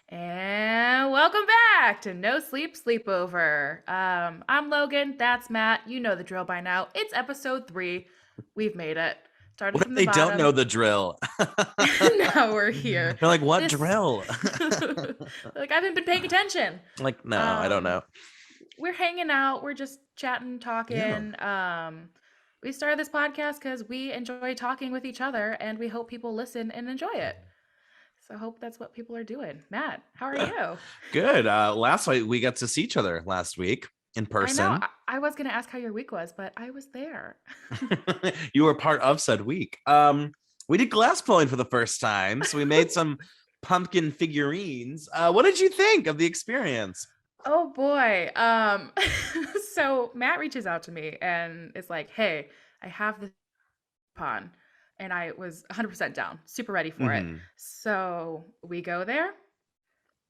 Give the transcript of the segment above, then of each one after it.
And welcome back to No Sleep Sleepover. I'm Logan. That's Matt. You know the drill by now. It's episode 3. We've made it. Started What if from the they don't bottom. know the drill? Now we're here. They're like, what This, drill? like, I haven't been paying attention. Like, no, I don't Um, know. we're hanging out. We're just chatting, Yeah. talking. We started this podcast because we enjoy talking with each other, and we hope people listen and enjoy it. So I hope that's what people are doing. Matt, how are you? Good. Last week we got to see each other last week in I know. person. I was going to ask how your week was, but I was there. You were part of said week. We did glass blowing for the first time, so we made some pumpkin figurines. What did you think of the experience? Oh boy. So Matt reaches out to me and is like, "Hey, I have this pond." And I was 100% down, super ready for it. Hmm. So we go there,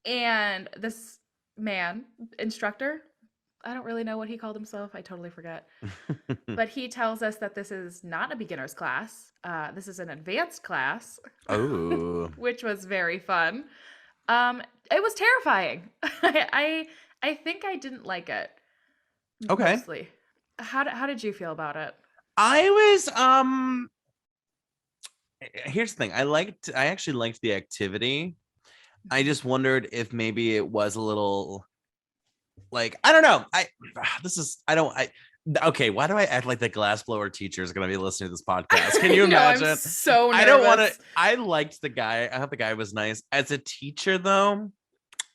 and this man, instructor, I don't really know what he called himself. I totally forget. But he tells us that this is not a beginner's class. This is an advanced class, Oh, which was very fun. It was terrifying. I think I didn't like it okay. mostly. How did you feel about it? I was here's the thing. I actually liked the activity. I Mhm. just wondered if maybe it was a little like I don't know. This is I don't I okay, why do I act like the glassblower teacher is gonna be listening to this podcast? Can you I know, I'm imagine? so I don't want to. nervous. I liked the guy. I thought the guy was nice. As a teacher, though,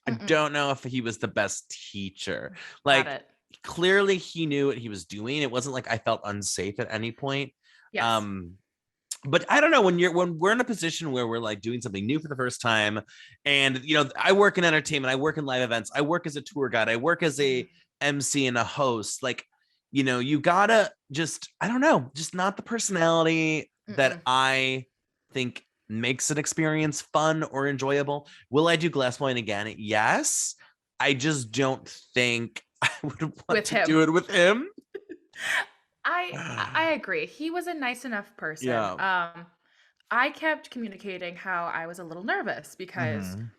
I Mm-mm. don't know if he was the best teacher. Got Like it. clearly he knew what he was doing. It wasn't like I felt unsafe at any point. Yes. Um, but I don't know when we're in a position where we're like doing something new for the first time, and I work in entertainment, I work in live events, I work as a tour guide, I work as Mhm. a MC and a host. Like, you gotta just I don't know, just not the personality that Mm-mm. I think makes an experience fun or enjoyable. Will I do glass blowing again? Yes. I just don't think I would want With to do him. it with him. I agree. He was a nice enough person. Yeah. I kept communicating how I was a little nervous because Mhm.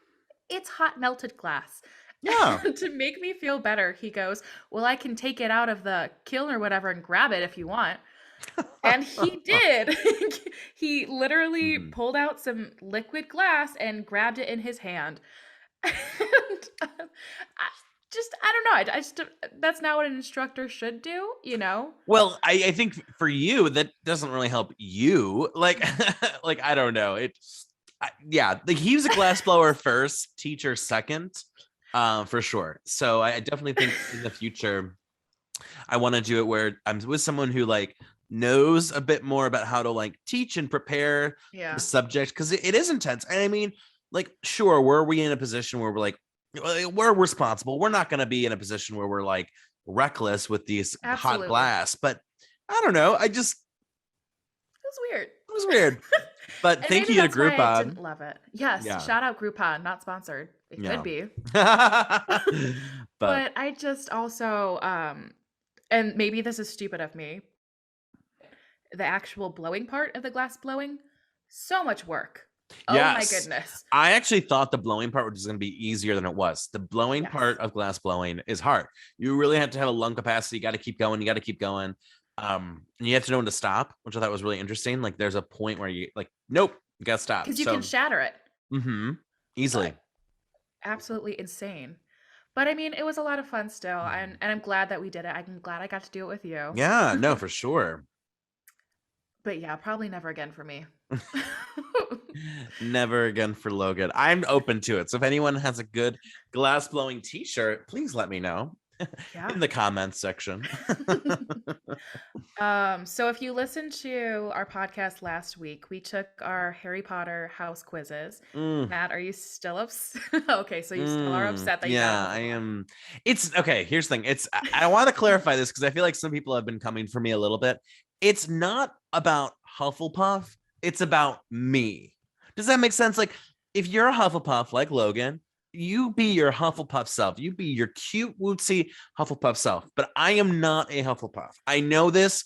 it's hot melted glass. Yeah. And to make me feel better, he goes, "Well, I can take it out of the kiln or whatever and grab it if you want." And he did. He literally Mhm. pulled out some liquid glass and grabbed it in his hand. And I don't know. I just that's not what an instructor should do, you know? Well, I think for you that doesn't really help you. Like, like I don't know. Yeah, like he was a glass blower first, teacher second, for sure. So I definitely think in the future I want to do it where I'm with someone who like knows a bit more about how to like teach and prepare the Yeah, subject because it is intense. And I mean, like, sure, were we in a position where we're like, we're responsible? We're not going to be in a position where we're like reckless with these hot absolutely. It glass, but I don't know. was weird. It was weird. But And thank maybe you to that's why I Groupon. didn't love it. Yes, Yeah. shout out Groupon, not sponsored. It could Yeah. be. But But I just also and maybe this is stupid of me, the actual blowing part of the glass blowing, so much work. Oh my yes, goodness. I actually thought the blowing part was going to be easier than it was. The blowing Yes. part of glass blowing is hard. You really have to have a lung capacity. You got to keep going. You got to keep going. And you have to know when to stop, which I thought was really interesting. Like there's a point where you like, nope, you got to stop. Because you can So, shatter it. easily. But absolutely insane. But I mean, it was a lot of fun still, and I'm glad that we did it. I'm glad I got to do it with you. Yeah, no, for sure. But yeah, probably never again for me. Never again for Logan. I'm open to it. So if anyone has a good glass blowing t-shirt, please let me know Yeah. in the comments section. So if you listened to our podcast last week, we took our Harry Potter house quizzes. Mm, Matt, are you still upset? Okay, so you still are upset that you got a yeah, I Hufflepuff. am. It's okay. Here's the thing. I want to clarify this because I feel like some people have been coming for me a little bit. It's not about Hufflepuff. It's about me. Does that make sense? Like, if you're a Hufflepuff like Logan, you be your Hufflepuff self. You be your cute, wootsy Hufflepuff self. But I am not a Hufflepuff. I know this.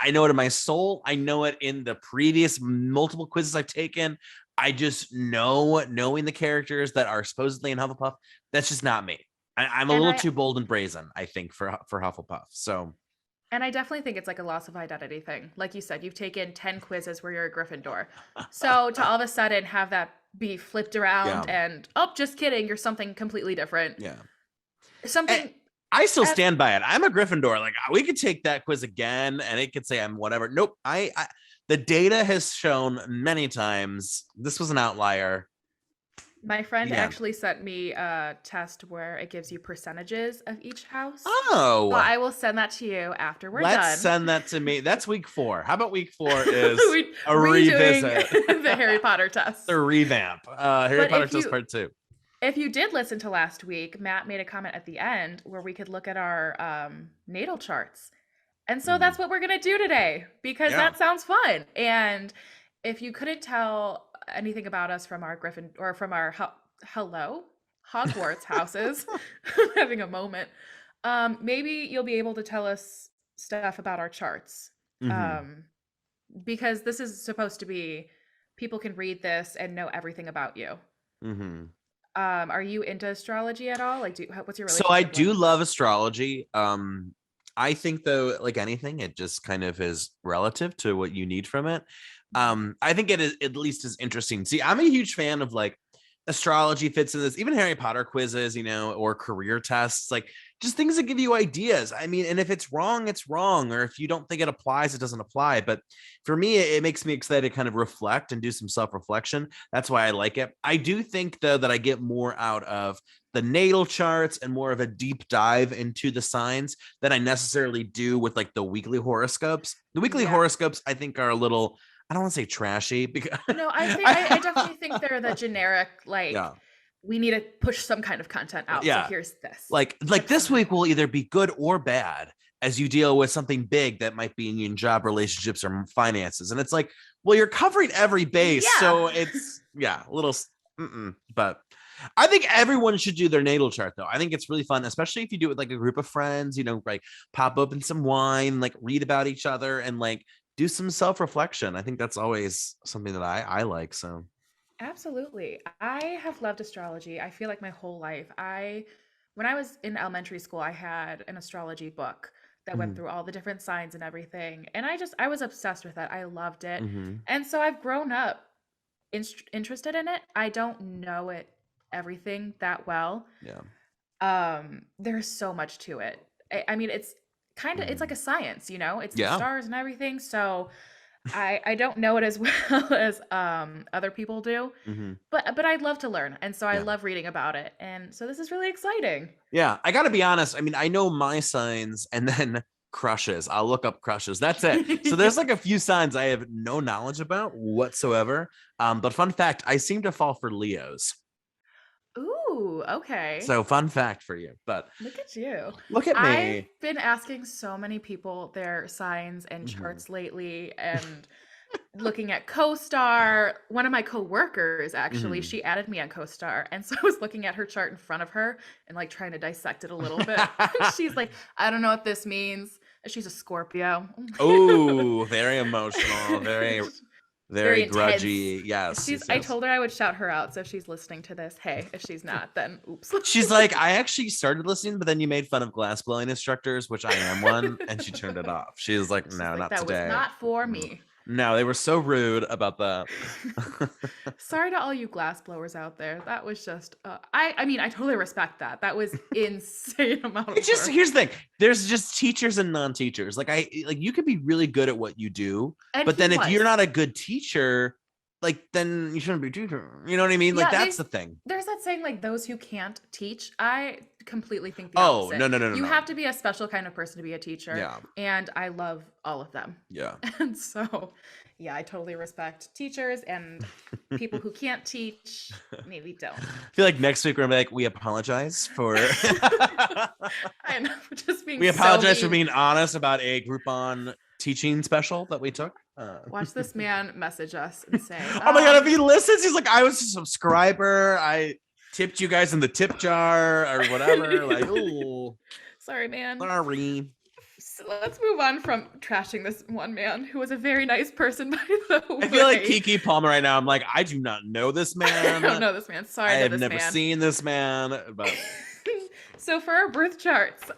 I know it in my soul. I know it in the previous multiple quizzes I've taken. I just know, knowing the characters that are supposedly in Hufflepuff, that's just not me. I'm a And little I too bold and brazen, I think, for Hufflepuff. So and I definitely think it's like a loss of identity thing. Like you said, you've taken 10 quizzes where you're a Gryffindor. So to all of a sudden have that be flipped yeah, around and, oh, just kidding, you're something completely different. yeah. And Something I still as stand by it. I'm a Gryffindor. Like we could take that quiz again, and it could say I'm whatever. Nope. The data has shown many times this was an outlier. my friend Yeah. actually sent me a test where it gives you percentages of each house. So Oh, I will send that to you after we're let's done. send that to me. That's week 4. How about week 4 is a Redoing revisit, the Harry Potter test. the revamp. Harry But Potter test part 2. if you did listen to last week, Matt made a comment at the end where we could look at our natal charts. And so that's what we're going to do today because Yeah. that sounds fun. And if you couldn't tell anything about us from our Griffin or from our hello Hogwarts houses, I'm having a moment. Maybe you'll be able to tell us stuff about our charts. Because this is supposed to be people can read this and know everything about you. Are you into astrology at all? Like, what's your So relationship I like do with love that? astrology. I think though, like anything, it just kind of is relative to what you need from it. I think it is at least is interesting. See, I'm a huge fan of like astrology fits in this, even Harry Potter quizzes, or career tests, like just things that give you ideas. I mean, and if it's wrong, it's wrong. Or if you don't think it applies, it doesn't apply. But for me, it makes me excited to kind of reflect and do some self-reflection. That's why I like it. I do think though that I get more out of the natal charts and more of a deep dive into the signs than I necessarily do with like the weekly horoscopes. The weekly Yeah. horoscopes, I think, are a little, I don't want to say trashy because No, I definitely think they're the generic, like, yeah. we need to push some kind of content out. So Yeah. here's this. Like That's this fine. week will either be good or bad as you deal with something big that might be in job relationships or finances. And it's like, well, you're covering every base. Yeah. So it's, yeah, a little, but I think everyone should do their natal chart though. I think it's really fun, especially if you do it with like a group of friends, like pop open some wine, like read about each other and like do some self-reflection. I think that's always something that I like. So Absolutely. I have loved astrology. I feel like my whole life. When I was in elementary school, I had an astrology book that went mhm, through all the different signs and everything. And I was obsessed with it. I loved it. mhm, And so I've grown up interested in it. I don't know it everything that well. yeah. There's so much to it. I mean, it's like Mhm. a science, it's the Yeah. stars and everything. So I don't know it as well as other people do, Mhm. but I'd love to learn, and so I Yeah. love reading about it, and so this is really exciting. Yeah, I gotta be honest. I mean, I know my signs and then crushes. I'll look up crushes. That's it. So there's like a few signs I have no knowledge about whatsoever. But fun fact, I seem to fall for Leos. Ooh, okay. So fun fact for you. But Look at you. look at I've me. been asking so many people their signs and Mhm. charts lately, and looking at CoStar. One of my coworkers actually, Mhm. she added me on CoStar, and so I was looking at her chart in front of her and like trying to dissect it a little bit. She's like, "I don't know what this means." She's a Scorpio. Oh, very emotional, very, very Very intense. grudgy. Yes, yes, I yes. told her I would shout her out, so if she's listening to this, hey, if she's not, then oops. She's like, I actually started listening, but then you made fun of glass blowing instructors, which I am one, and she turned it off. She was like, She's no, like, not that was today. not for Mm. me. No, they were so rude about that. Sorry to all you glass blowers out there. That was just I mean, I totally respect that. That was insane amount of It's just, work. here's the thing. There's just teachers and non-teachers. Like you could be really good at what you do, And but he then if you're was. not a good teacher, like then you shouldn't be a teacher. You know what I mean? Like Yeah, that's the thing. there's that saying like those who can't teach. I completely think the Oh, opposite. no, no, no, no, You no. have to be a special kind of person to be a teacher, Yeah. and I love all of them. Yeah. And so, yeah, I totally respect teachers and people who can't teach, maybe don't. I feel like next week we're gonna be like, we apologize for I know, just being we so apologize for mean. being honest about a Groupon teaching special that we took. Watch this man message us and say, Oh my god, if he listens, he's like, I was a subscriber. I tipped you guys in the tip jar or whatever. Like, oh, sorry, man. sorry. So let's move on from trashing this one man who was a very nice person, by the way. I feel like Keke Palmer right now. I'm like, I do not know this I man. don't know this man. I Sorry to have this never man. seen this man, but So for our birth charts,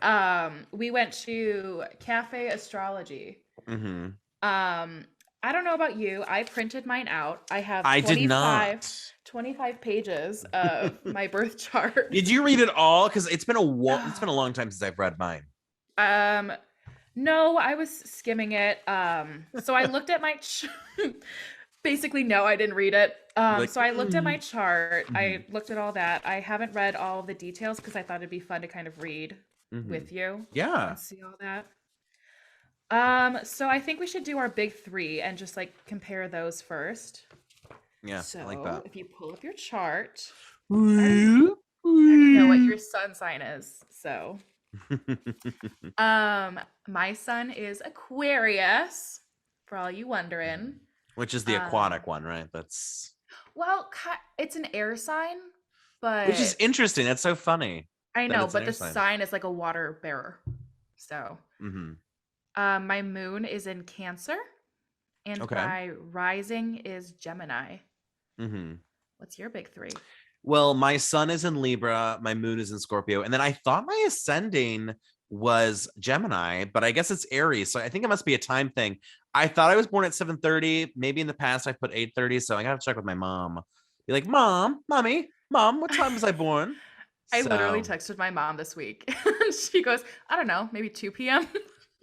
we went to Cafe Astrology. mhm. Um, I don't know about you. I printed mine out. I have I did 25 pages of my birth chart. Did you read it all? Because it's been a long time since I've read mine. Um, no, I was skimming it. So I looked at my basically no, I didn't read it. Like, So I looked at my chart. mhm, I looked at all that. I haven't read all of the details because I thought it'd be fun to kind of read mhm. with you Yeah, and see all that. So I think we should do our big three and just like compare those first. yeah, I like So that. if you pull up your chart, I already know what your sun sign is. So my sun is Aquarius, for all you wondering. Which is the aquatic one, right? That's Well, it's an air sign, which is but interesting. That's so funny I that know, it's an but air the sign. sign is like a water bearer. So, Hmm. my moon is in Cancer, and Okay. my rising is Gemini. Hmm. What's your big three? Well, my sun is in Libra, my moon is in Scorpio, and then I thought my ascending was Gemini, but I guess it's Aries. So I think it must be a time thing. I thought I was born at 7:30. Maybe in the past I put 8:30. So I gotta check with my mom. Be like, Mom, Mommy, Mom, what time was I born? I literally So texted my mom this week. She goes, I don't know, maybe 2 p.m.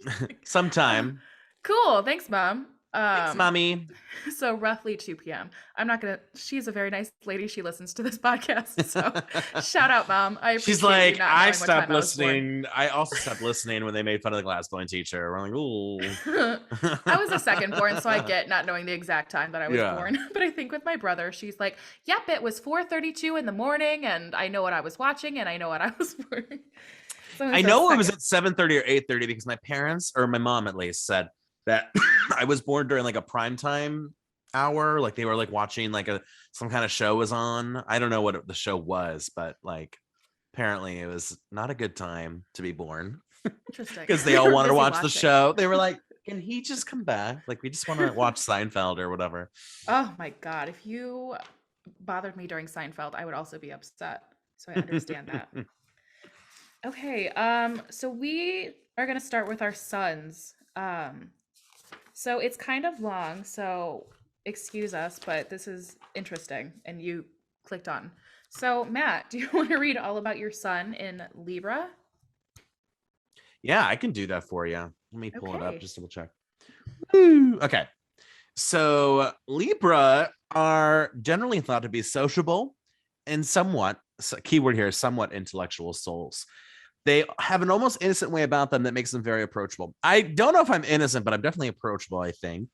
Like, "Uh, sometime. cool, thanks, mom. Thanks, Mommy. So roughly 2 p.m. I'm not gonna. She's a very nice lady. She listens to this podcast, so shout out, mom. I She's appreciate you like, not I knowing what stopped time I was born. listening. I also stopped listening when they made fun of the glass blowing teacher. We're like, ooh. I was a second born, so I get not knowing the exact time that I was Yeah. born. But I think with my brother, she's like, "Yep, it was 4:32 in the morning, and I know what I was watching, and I know what I was born." So I it's a know it was second. at 7:30 or 8:30 because my parents or my mom at least said that I was born during like a prime time hour. Like they were like watching like some kind of show was on. I don't know what the show was, but like apparently it was not a good time to be born Interesting. because they They all were wanted to busy watch the watching. show. They were like, can he just come back? Like we just want to watch Seinfeld or whatever. Oh my God. If you bothered me during Seinfeld, I would also be upset. So I understand that. Okay, so we are gonna start with our sons. So it's kind of long, so excuse us, but this is interesting, and you clicked on. So Matt, do you want to read all about your son in Libra? Yeah, I can do that for you. Let me pull it up Okay. just double check. Woo. Okay. So Libra are generally thought to be sociable and somewhat, keyword here, somewhat intellectual souls. They have an almost innocent way about them that makes them very approachable. I don't know if I'm innocent, but I'm definitely approachable, I think.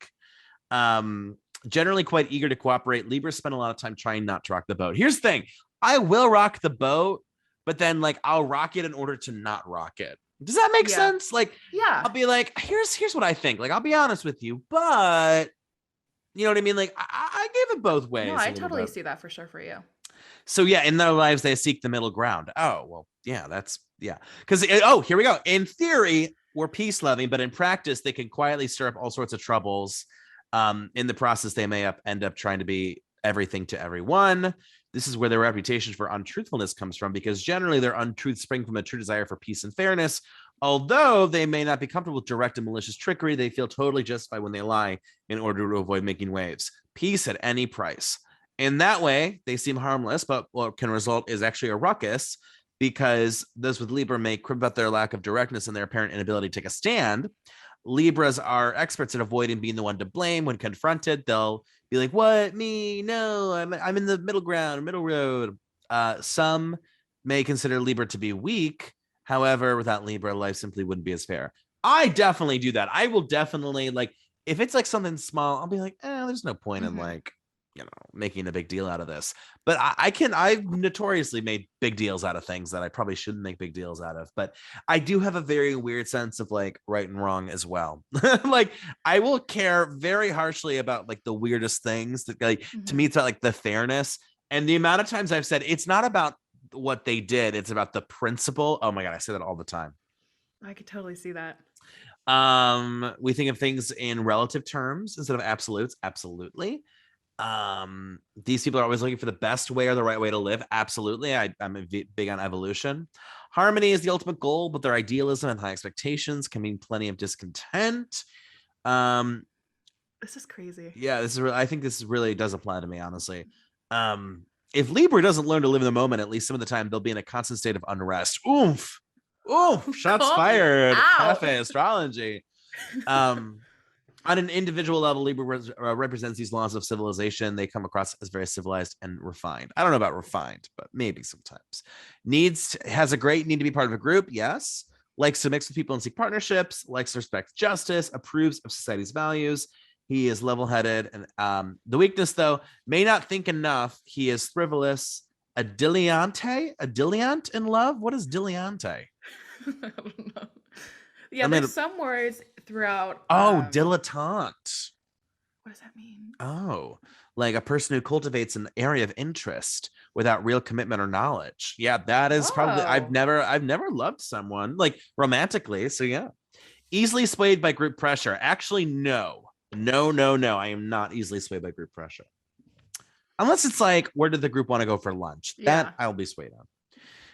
Um, Generally quite eager to cooperate. Libras spend a lot of time trying not to rock the boat. Here's the thing. I will rock the boat, but then like I'll rock it in order to not rock it. Does that make Yeah. sense? Like Yeah. I'll be like, here's what I think. Like I'll be honest with you, but you know what I mean? Like I gave it both No, ways a I little totally bit. see that for sure for you. So yeah, in their lives they seek the middle ground. Oh well, yeah, that's yeah. Because oh, here we go. In theory, we're peace loving, but in practice, they can quietly stir up all sorts of troubles. In the process, they may end up trying to be everything to everyone. This is where their reputation for untruthfulness comes from, because generally their untruths spring from a true desire for peace and fairness. Although they may not be comfortable with direct and malicious trickery, they feel totally justified when they lie in order to avoid making waves. Peace at any price. In that way, they seem harmless, but what can result is actually a ruckus, because those with Libra may crib about their lack of directness and their apparent inability to take a stand. Libras are experts at avoiding being the one to blame. When confronted, they'll be like, what, me? No, I'm in the middle ground, middle road. Some may consider Libra to be weak. However, without Libra, life simply wouldn't be as fair. I definitely do that. I will definitely, like, if it's like something small, I'll be like, there's no point in Hmm. like, making a big deal out of this. But I've notoriously made big deals out of things that I probably shouldn't make big deals out of. But I do have a very weird sense of like right and wrong as well. Like I will care very harshly about like the weirdest things that, like, to me, Hmm. it's about like the fairness. And the amount of times I've said it's not about what they did, it's about the principle. Oh my God, I say that all the time. I could totally see that. We think of things in relative terms instead of absolutes. Absolutely. These people are always looking for the best way or the right way to live. Absolutely. I'm big on evolution. Harmony is the ultimate goal, but their idealism and high expectations can mean plenty of discontent. Um, This is crazy. yeah, I think this really does apply to me, honestly. If Libra doesn't learn to live in the moment, at least some of the time, they'll be in a constant state of unrest. Oomph. Oomph. Shots Call me fired. out. Cafe astrology. Um, on an individual level, Libra represents these laws of civilization. They come across as very civilized and refined. I don't know about refined, but maybe sometimes. Has a great need to be part of a group. Yes. Likes to mix with people and seek partnerships. Likes to respect justice. Approves of society's values. He is level-headed. And the weakness, though, may not think enough. He is frivolous. A dilettante in love. What is dilettante? I don't know. Yeah, I mean, there's some words throughout. dilettante. What does that mean? Oh, like a person who cultivates an area of interest without real commitment or knowledge. Yeah, that is probably I've Whoa. never loved someone like romantically. So yeah. Easily swayed by group pressure. Actually, no. No, no, no. I am not easily swayed by group pressure. Unless it's like, where did the group want to go for lunch? Yeah. That I'll be swayed on.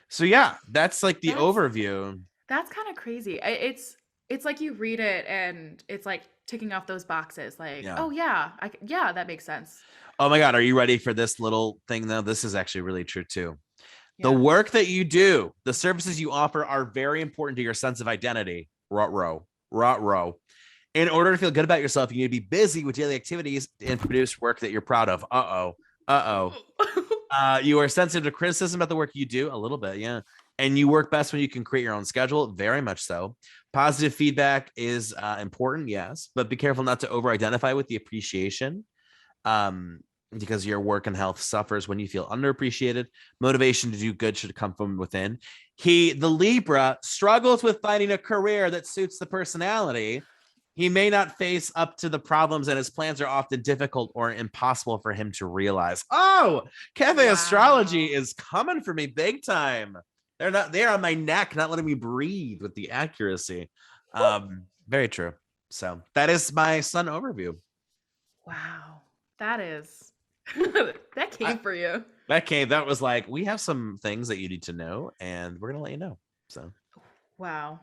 So yeah, that's like the That's overview. that's kind of crazy. It's like you read it and it's like ticking off those boxes. Like, Yeah. oh yeah, yeah, that makes sense. Oh my God. Are you ready for this little thing though? This is actually really true too. The Yeah. work that you do, the services you offer are very important to your sense of identity. Rot row. In order to feel good about yourself, you need to be busy with daily activities and produce work that you're proud of. You are sensitive to criticism about the work you do, a little bit, yeah. And you work best when you can create your own schedule, very much so. Positive feedback is important, yes, but be careful not to over-identify with the appreciation. Because your work and health suffers when you feel underappreciated. Motivation to do good should come from within. The Libra, struggles with finding a career that suits the personality. He may not face up to the problems, and his plans are often difficult or impossible for him to realize. Oh, Cafe Astrology Wow. is coming for me big time. They're on my neck, not letting me breathe with the accuracy. Very true. So that is my sun overview. Wow. That is that I, came for you. that was like, we have some things that you need to know, and we're gonna let you know. So Wow.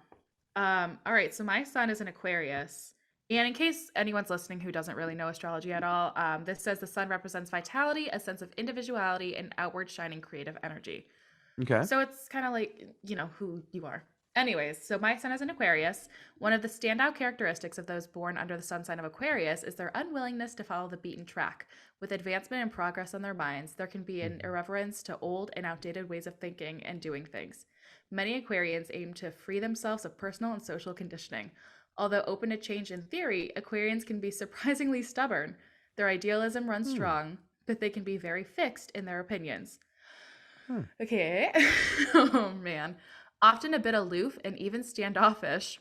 All right, so my sun is an Aquarius. And in case anyone's listening who doesn't really know astrology at all, this says the sun represents vitality, a sense of individuality, and outward shining creative energy. okay. So it's kind of like, who you are. Anyways, so my sun is an Aquarius. One of the standout characteristics of those born under the sun sign of Aquarius is their unwillingness to follow the beaten track. With advancement and progress on their minds, there can be an irreverence to old and outdated ways of thinking and doing things. Many Aquarians aim to free themselves of personal and social conditioning. Although open to change in theory, Aquarians can be surprisingly stubborn. Their idealism runs Hmm. strong, but they can be very fixed in their opinions. Hmm. Okay. Oh man. Often a bit aloof and even standoffish,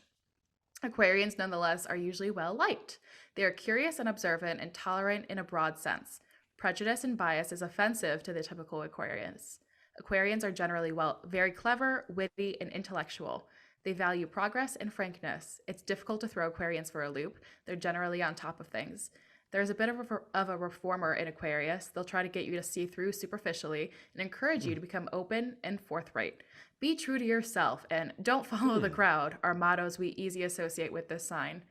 Aquarians nonetheless are usually well liked. They are curious and observant and tolerant in a broad sense. Prejudice and bias is offensive to the typical Aquarians. Aquarians are generally very clever, witty, and intellectual. They value progress and frankness. It's difficult to throw Aquarians for a loop. They're generally on top of things. There's a bit of a reformer in Aquarius. They'll try to get you to see through superficially and encourage you to become open and forthright. Be true to yourself and don't follow the crowd are mottos we easily associate with this sign.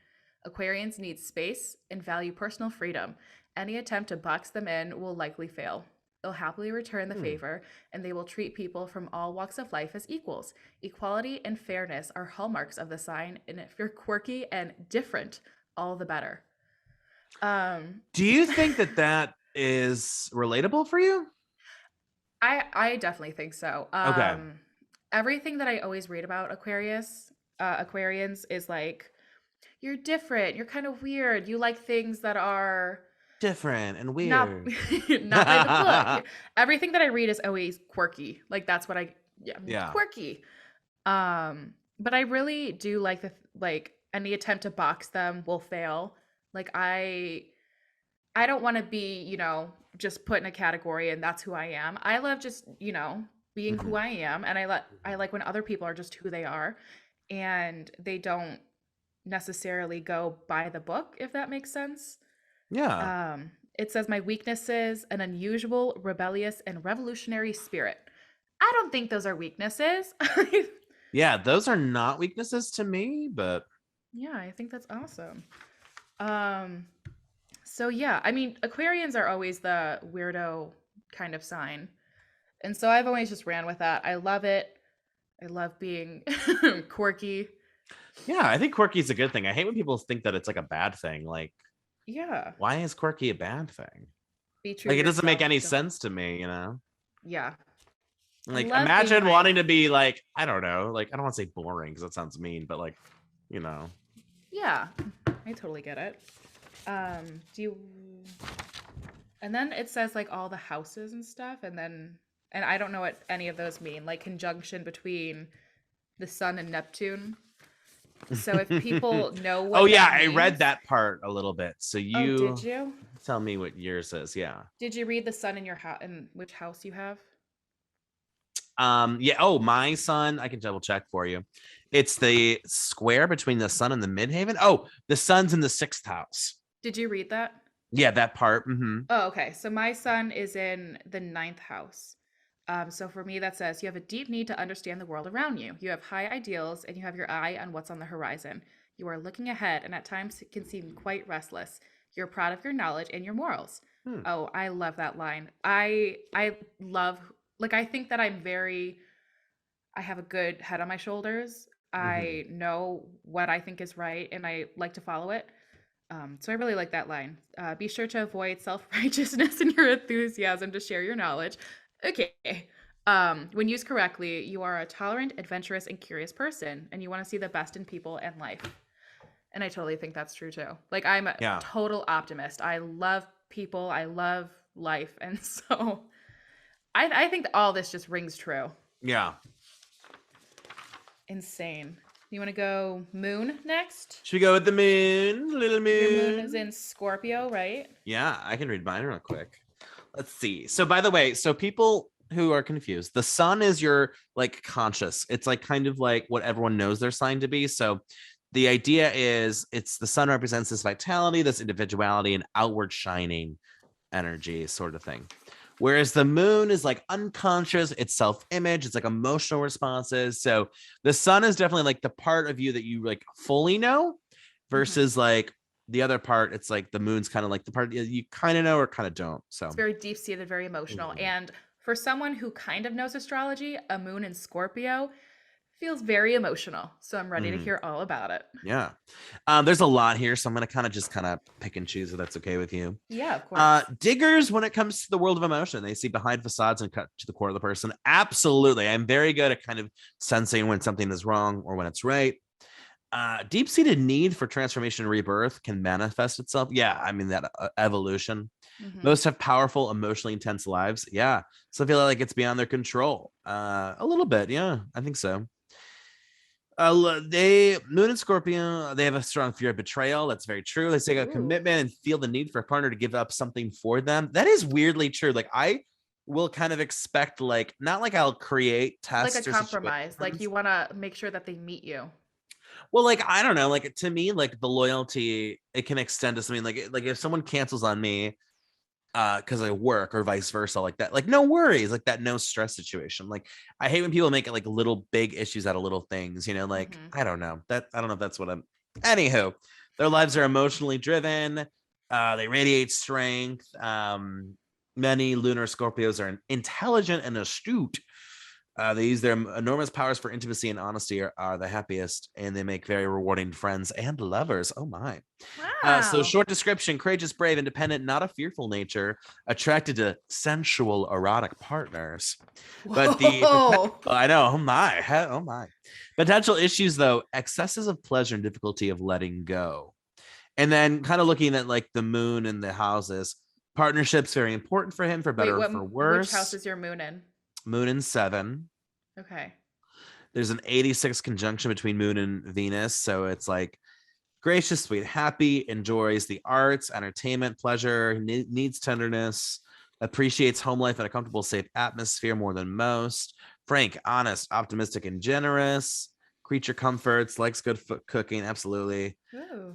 Aquarians need space and value personal freedom. Any attempt to box them in will likely fail. They'll happily return the Hmm. favor, and they will treat people from all walks of life as equals. Equality and fairness are hallmarks of the sign, and if you're quirky and different, all the better. Um, Do you think that is relatable for you? I definitely think so. Okay. Everything that I always read about Aquarians is like, you're different, you're kind of weird, you like things that are Different and not weird. not by the book. Everything that I read is always quirky. Like that's what yeah, Yeah. quirky. But I really do like like any attempt to box them will fail. Like I don't want to be, just put in a category and that's who I am. I love just, being who Mhm. I am, and I like when other people are just who they are and they don't necessarily go by the book, if that makes sense. Yeah. It says, my weaknesses, an unusual, rebellious, and revolutionary spirit. I don't think those are weaknesses. Yeah, those are not weaknesses to me, but Yeah, I think that's awesome. Um, so yeah, I mean, Aquarians are always the weirdo kind of sign. And so I've always just ran with that. I love it. I love being quirky. yeah, I think quirky is a good thing. I hate when people think that it's like a bad thing. Like, Yeah. why is quirky a bad thing? Be true to Like, it doesn't make yourself. any Don't. sense to me, you know? Yeah. I Like, love being imagine like, wanting to be like, I don't know, like, I don't want to say boring because that sounds mean, but like, you know. yeah, I totally get it. Do you and then it says like all the houses and stuff, and I don't know what any of those mean, like conjunction between the sun and Neptune. So if people know Oh, what yeah, that I read means. that part a little bit. So Oh, did you you? tell me what yours is. Yeah. Did you read the sun in your house and which house you have? Yeah. Oh, my sun, I can double check for you. It's the square between the sun and the midhaven. Oh, the sun's in the sixth house. Did you read that? Yeah, that part. Oh, okay. So my sun is in the ninth house. So for me, that says you have a deep need to understand the world around you. You have high ideals and you have your eye on what's on the horizon. You are looking ahead and at times it can seem quite restless. You're proud of your knowledge and your morals. Hmm. Oh, I love that line. I love like I think that I have a good head on my shoulders. Hmm. I know what I think is right and I like to follow it. So I really like that line. Be sure to avoid self righteousness in your enthusiasm to share your knowledge. Okay. When used correctly, you are a tolerant, adventurous, and curious person, and you want to see the best in people and life. And I totally think that's true too. Like, I'm a Yeah. total optimist. I love people, I love life. And so I think all this just rings true. Yeah. Insane. You want to go moon next? Should we go with the moon? Little Your moon is moon. in Scorpio, right? Yeah, I can read mine real quick. Let's see. So, by the way, so people who are confused, the sun is your like conscious. It's like kind of like what everyone knows their sign to be. So, the idea is it's the sun represents this vitality, this individuality, and outward shining energy sort of thing. Whereas the moon is like unconscious, it's self-image, it's like emotional responses. So the sun is definitely like the part of you that you like fully know Mm-hmm. versus like the other part, it's like the moon's kind of like the part you kind of know or kind of don't. It's So very deep seated, very emotional. mhm. And for someone who kind of knows astrology, a moon in Scorpio feels very emotional. So I'm ready to Mhm. hear all about it. Yeah. There's a lot here, so I'm gonna kind of pick and choose if that's okay with you. Yeah, of course. Diggers, when it comes to the world of emotion, they see behind facades and cut to the core of the person. Absolutely. I'm very good at kind of sensing when something is wrong or when it's right. Deep-seated need for transformation and rebirth can manifest itself. Yeah, I mean that evolution. Hmm. Most have powerful, emotionally intense lives. Yeah, so I feel like it's beyond their control. A little bit. Yeah, I think so. They Moon and Scorpio, they have a strong fear of betrayal. That's very true. They take a Ooh, commitment and feel the need for a partner to give up something for them. That is weirdly true. Like I will kind of expect like not like I'll create like a tests or compromise. Like you situations. want to make sure that they meet you. Well, like I don't know, like to me, like the loyalty it can extend to something like if someone cancels on me because I work or vice versa, like that, like no worries, like that no stress situation. Like I hate when people make it like little big issues out of little things, you know, like Hmm. I don't know that I don't know if that's what I'm anywho. Their lives are emotionally driven, they radiate strength. Many lunar Scorpios are intelligent and astute. They use their enormous powers for intimacy and honesty are the happiest, and they make very rewarding friends and lovers. Oh my. So Wow. short description, courageous, brave, independent, not a fearful nature, attracted to sensual, erotic partners. But the Whoa. I know, oh my. Potential issues though, excesses of pleasure and difficulty of letting go. And then kind of looking at like the moon and the houses, partnerships very important for him for Wait, better or for which house worse. is your moon in? Moon and seven. Okay. There's an 86 conjunction between moon and Venus. So it's like gracious, sweet, happy, enjoys the arts, entertainment, pleasure, needs tenderness, appreciates home life in a comfortable, safe atmosphere more than most. Frank, honest, optimistic, and generous. creature comforts, likes good cooking. Absolutely. Ooh.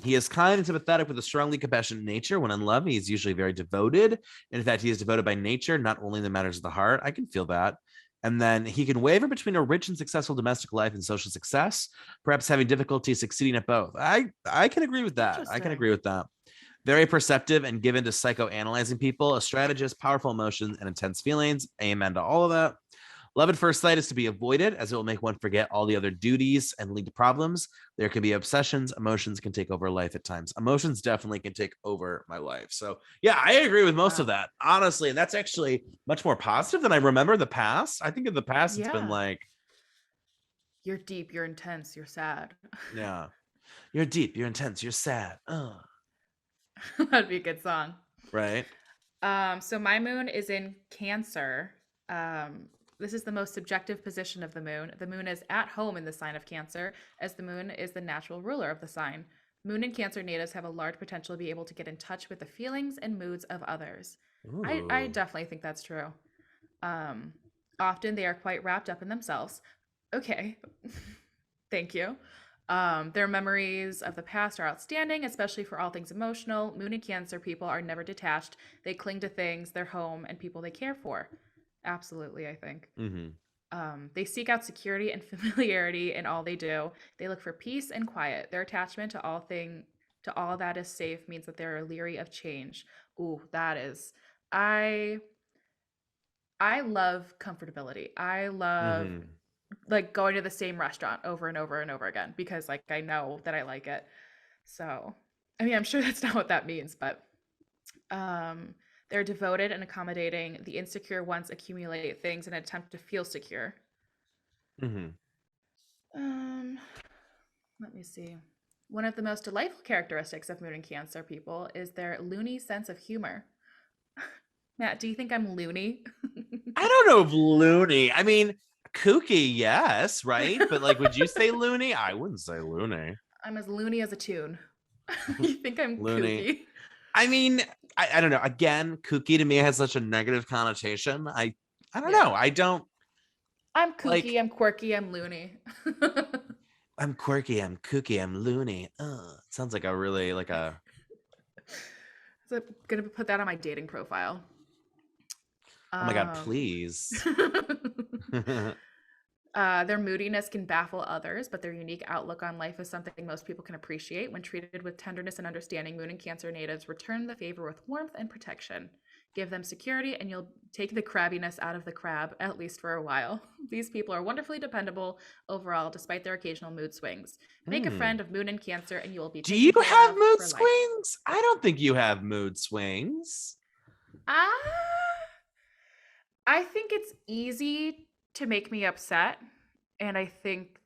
He is kind and sympathetic with a strongly compassionate nature. When in love, he is usually very devoted. In fact, he is devoted by nature, not only in the matters of the heart. I can feel that. And then he can waver between a rich and successful domestic life and social success, perhaps having difficulty succeeding at both. I can agree with that. I can Interesting. agree with that. Very perceptive and given to psychoanalyzing people, a strategist, powerful emotions, and intense feelings. Amen to all of that. Love at first sight is to be avoided, as it will make one forget all the other duties and lead to problems. There can be obsessions. Emotions can take over life at times. Emotions definitely can take over my life. So, yeah, I agree with most of Wow. that, honestly. And that's actually much more positive than I remember the past. I think in the past, it's been Yeah. like, You're deep, you're intense, you're sad. yeah, you're deep, you're intense, you're sad. That'd be a good song. Right. So my moon is in Cancer. Um, this is the most subjective position of the moon. The moon is at home in the sign of Cancer, as the moon is the natural ruler of the sign. Moon and Cancer natives have a large potential to be able to get in touch with the feelings and moods of others. I Ooh. definitely think that's true. Um, Often they are quite wrapped up in themselves. Okay, thank you. Their memories of the past are outstanding, especially for all things emotional. Moon and Cancer people are never detached. They cling to things, their home, and people they care for. Absolutely, I think. Mm-hmm. They seek out security and familiarity in all they do. They look for peace and quiet. Their attachment to all that is safe means that they're leery of change. Ooh, that is. I I love comfortability. I love Mm-hmm. like going to the same restaurant over and over and over again because like I know that I like it. So, I mean, I'm sure that's not what that means, but um they're devoted and accommodating. The insecure ones accumulate things in an attempt to feel secure. Mm-hmm. Um Let me see. One of the most delightful characteristics of Moon and Cancer people is their loony sense of humor. Matt, do you think I'm loony? I don't know if loony. I mean, kooky, yes, right? But like, would you say loony? I wouldn't say loony. I'm as loony as a tune. You think I'm Loony. kooky? I mean, I don't know. Again, kooky to me has such a negative connotation. I don't know. Yeah. I don't I'm like kooky, I'm quirky, I'm loony. I'm quirky, I'm kooky, I'm loony. Sounds like a really like a So I'm gonna put that on my dating profile. oh my god, Um, please. their moodiness can baffle others, but their unique outlook on life is something most people can appreciate. When treated with tenderness and understanding, Moon and Cancer natives return the favor with warmth and protection. Give them security, and you'll take the crabbiness out of the crab, at least for a while. These people are wonderfully dependable overall, despite their occasional mood swings. Make a Hmm. friend of Moon and Cancer, and you will be Do you taken care have of mood for life. swings? I don't think you have mood swings. Ah, I think it's easy to make me upset, and I think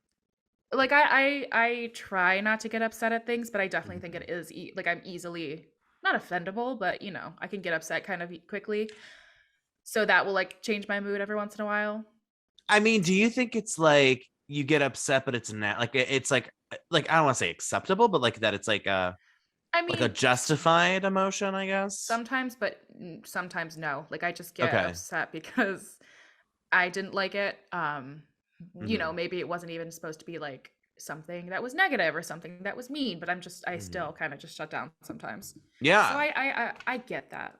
like I try not to get upset at things, but I definitely think Mhm. it is like I'm easily not offendable, but you know, I can get upset kind of quickly. So that will like change my mood every once in a while. I mean, do you think it's like you get upset, but it's not like it's like I don't want to say acceptable, but like that it's I like a mean, justified emotion, I guess. sometimes, but sometimes no. Like I just get Okay. upset because I didn't like it. You know, Hmm. maybe it wasn't even supposed to be like something that was negative or something that was mean, but I Hmm. still kind of just shut down sometimes. So Yeah. I get that.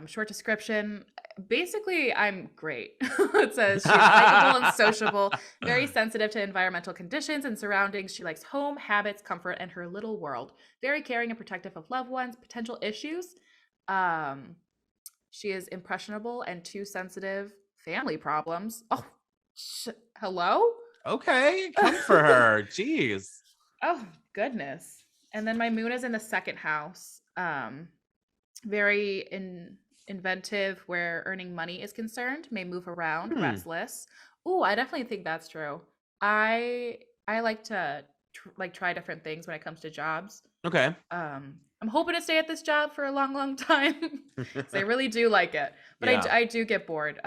Short description. Basically, I'm great. It says she is likable and sociable, very sensitive to environmental conditions and surroundings. She likes home, habits, comfort, and her little world. Very caring and protective of loved ones, potential issues. Um, she is impressionable and too sensitive. Family problems. Oh, hello? Okay, come for her. Jeez. Oh, goodness. And then my moon is in the second house. Very inventive where earning money is concerned, may move around, Hmm. restless. Ooh, I definitely think that's true. I like to like try different things when it comes to jobs. Okay. I'm hoping to stay at this job for a long, long time because I really do like it. But Yeah. I do get bored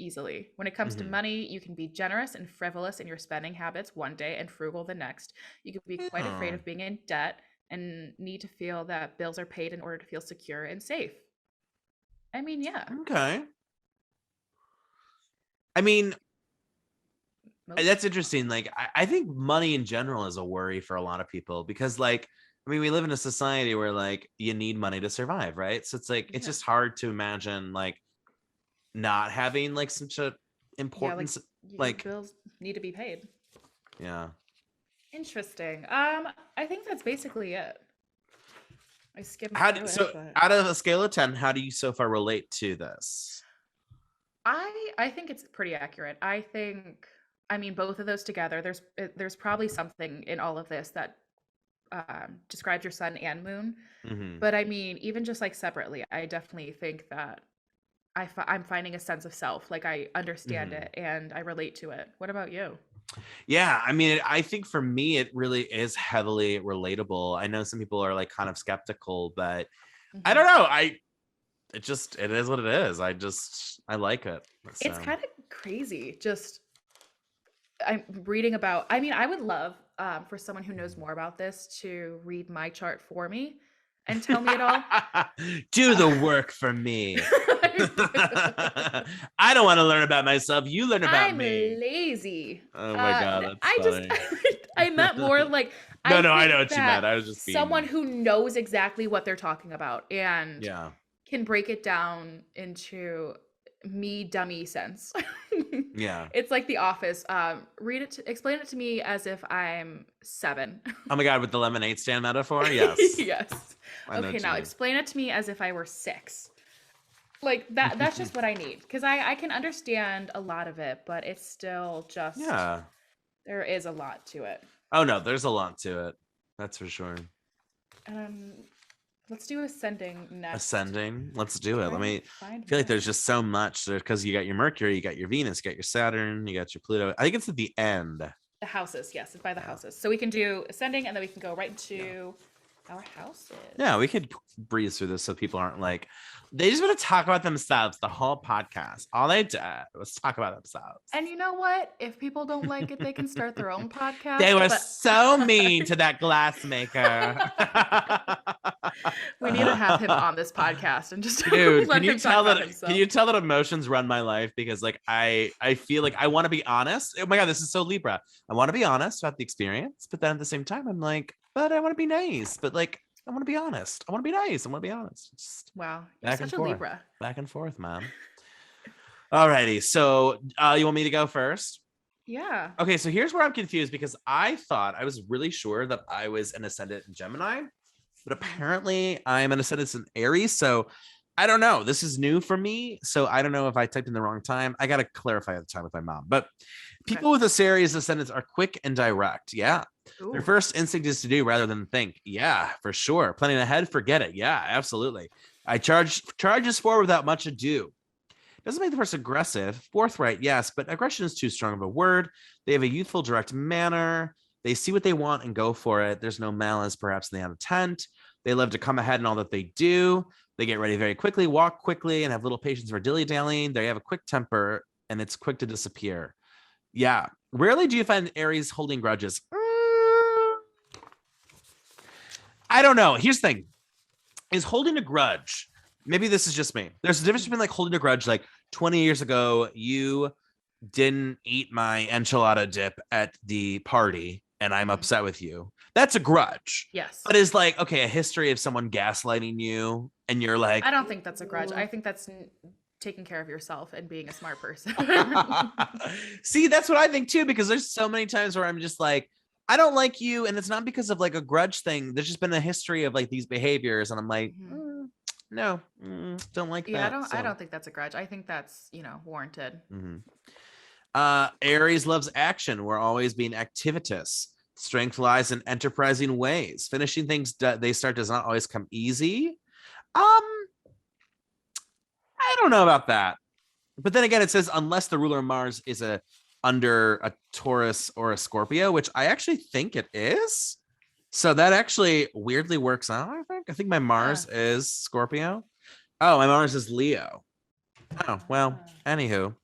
easily. When it comes to Hmm. money, you can be generous and frivolous in your spending habits one day and frugal the next. You can be quite afraid Yeah. of being in debt and need to feel that bills are paid in order to feel secure and safe. I mean, yeah. Okay. I mean, That's interesting. Like, I think money in general is a worry for a lot of people because, like, I mean, we live in a society where like you need money to survive, right? So it's like it's Yeah. just hard to imagine like not having like such a Yeah, like importance. your Like, bills need to be paid. yeah. Interesting. I think that's basically it. I skimmed How do through so it, but out of a scale of 10, how do you so far relate to this? I think it's pretty accurate. I mean both of those together. There's probably something in all of this that describes your sun and moon. Hmm. But I mean, even just like separately, I definitely think that I'm finding a sense of self. Like I understand Hmm. it and I relate to it. What about you? Yeah, I mean, I think for me, it really is heavily relatable. I know some people are like kind of skeptical, but I Mhm. don't know. It is what it is. I like it. It's So kind of crazy. Just I'm reading about. I mean, I would love for someone who knows more about this to read my chart for me and tell me it all. do the work for me. I don't want to learn about myself. You learn about I'm me. lazy. Oh my god, that's I just funny. I meant more like No, I no, I know think what you meant. that I was just someone being, who knows exactly what they're talking about and yeah, can break it down into me dummy sense. yeah. It's like The Office. Explain it to me as if I'm 7. Oh my god, with the lemonade stand metaphor, yes, Yes. I know Okay, what you now mean. explain it to me as if I were 6. Like that's just what I need because I can understand a lot of it, but it's still just Yeah. there is a lot to it. Oh no, there's a lot to it. That's for sure. Um, let's do ascending next. Ascending. Let's do it. Let Trying to me find feel like there's mine. just so much there because you got your Mercury, you got your Venus, you got your Saturn, you got your Pluto. I think it's at the end. The houses, yes, it's by the Yeah. houses. So we can do ascending and then we can go right Yeah. into our houses. Yeah, we could breeze through this so people aren't like they just want to talk about themselves the whole podcast. All they did was talk about themselves. And you know what? If people don't like it, they can start their own They podcast. were But so mean to that glassmaker. we need to have him on this podcast and just Dude, let him talk about can himself. you tell that emotions run my life because like I feel like I want to be honest. Oh my god, this is so Libra. I want to be honest about the experience, but then at the same time I'm like, but I want to be nice, but like I want to be honest. I want to be nice. I want to be honest. Just Wow, you're back and such a forth. Libra. Back and forth, man. Alrighty. So you want me to go first? Yeah. Okay, so here's where I'm confused because I thought I was really sure that I was an ascendant in Gemini, but apparently I'm an ascendant in Aries. So I don't know. This is new for me. So I don't know if I typed in the wrong time. I got to clarify at the time with my mom. But Okay. people with a Aries ascendants are quick and direct. Yeah. Their Ooh. first instinct is to do rather than think. Yeah, for sure. Planning ahead, forget it. Yeah, absolutely. I charges forward without much ado. Doesn't make the person aggressive. Forthright, yes, but aggression is too strong of a word. They have a youthful, direct manner. They see what they want and go for it. There's no malice, perhaps, in the intent. They love to come ahead in all that they do. They get ready very quickly, walk quickly, and have little patience for dilly-dallying. They have a quick temper, and it's quick to disappear. Yeah. Rarely do you find Aries holding grudges. I don't know. Here's the thing. Is holding a grudge, maybe this is just me. There's a difference between like holding a grudge, like 20 years ago, you didn't eat my enchilada dip at the party and I'm Mhm. upset with you. That's a grudge. Yes. But is like, okay, a history of someone gaslighting you and you're like, I don't think that's a grudge. I think that's taking care of yourself and being a smart person. see, that's what I think too, because there's so many times where I'm just like, I don't like you. And it's not because of like a grudge thing. There's just been a history of like these behaviors. And I'm like, Mhm. no, don't like Yeah, that. I So, don't think that's a grudge. I think that's, warranted. mhm. Aries loves action. We're always being activitous. Strength lies in enterprising ways. Finishing things they start does not always come easy. I don't know about that. But then again, it says unless the ruler of Mars is under a Taurus or a Scorpio, which I actually think it is. So that actually weirdly works out. I think my Mars Ah. is Scorpio. Oh, my Mars is Leo. Oh, well, anywho.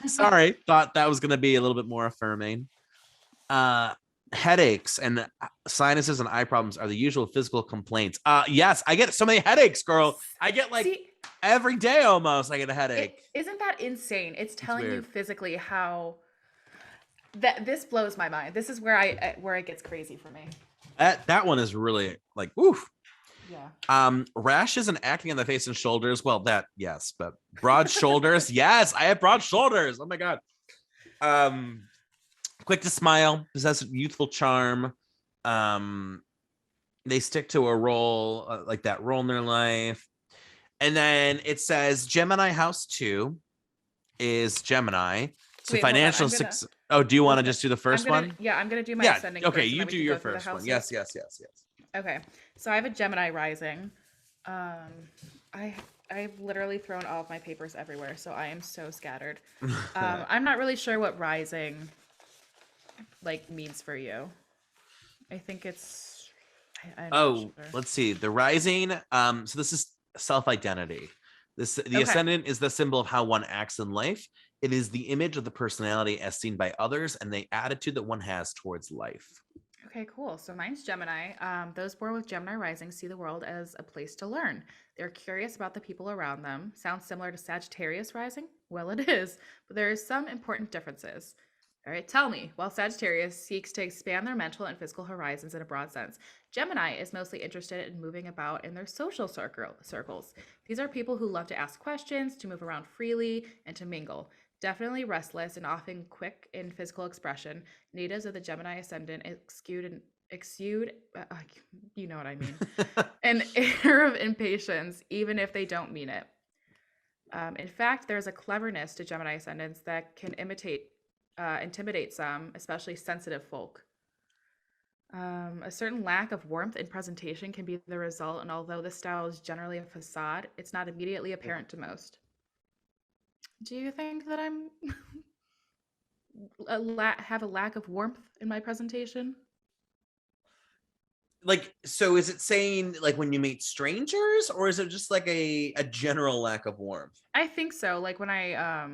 Sorry, thought that was going to be a little bit more affirming. Headaches and sinuses and eye problems are the usual physical complaints. Yes, I get so many headaches, girl. I get like See, every day almost. I get a headache. isn't that insane? It's telling you weird. physically how This blows my mind. This is where it gets crazy for me. That one is really like, oof. Yeah. Rashes and acne on the face and shoulders. Well, that yes, but broad shoulders. Yes, I have broad shoulders. Oh my god. Um, quick to smile, possesses youthful charm. Um, they stick to a role like that role in their life. And then it says Gemini House 2 is Gemini. So Wait, hold on. financial success. Oh, do you want to Listen, just do the first one? I'm gonna do my Yeah. ascending Okay, first, and you then we do can your go through the first one. houses. Yes, yes, yes, yes. Okay. So I have a Gemini rising. Um, I've literally thrown all of my papers everywhere, so I am so scattered. I'm not really sure what rising like means for you. I think it's I'm not Oh, sure. let's see. The rising. So this is self-identity. The Okay. ascendant is the symbol of how one acts in life. It is the image of the personality as seen by others and the attitude that one has towards life. Okay, cool. So mine's Gemini. Those born with Gemini rising see the world as a place to learn. They're curious about the people around them. Sounds similar to Sagittarius rising? Well, it is, but there are some important differences. All right, tell me. While Sagittarius seeks to expand their mental and physical horizons in a broad sense, Gemini is mostly interested in moving about in their social circles. These are people who love to ask questions, to move around freely, and to mingle. Definitely restless and often quick in physical expression. Natives of the Gemini ascendant exude, you know what I mean, an air of impatience, even if they don't mean it. In fact, there's a cleverness to Gemini ascendants that can intimidate some, especially sensitive folk. A certain lack of warmth in presentation can be the result, and although this style is generally a facade, it's not immediately apparent to most. Do you think that I'm have a lack of warmth in my presentation? Like, so is it saying like when you meet strangers, or is it just like a general lack of warmth? I think so. Like when I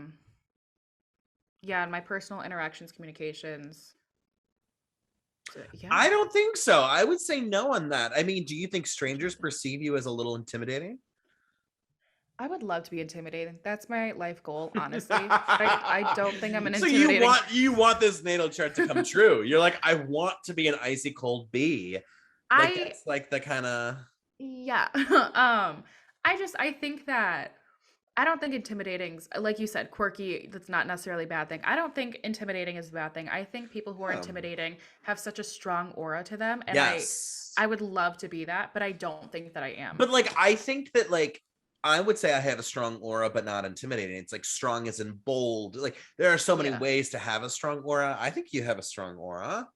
yeah, in my personal interactions, communications. Yeah. I don't think so. I would say no on that. I mean, do you think strangers perceive you as a little intimidating? I would love to be intimidating. That's my life goal, honestly. But I don't think I'm an So you intimidating. want this natal chart to come true. You're like, I want to be an icy cold bee. Like I that's like the kind of yeah. I think that I don't think intimidating's like you said, quirky, that's not necessarily a bad thing. I don't think intimidating is a bad thing. I think people who are intimidating have such a strong aura to them, and yes. I would love to be that, but I don't think that I am. But like I think that like I would say I have a strong aura, but not intimidating. It's like strong as in bold. Like there are so many Yeah. ways to have a strong aura. I think you have a strong aura,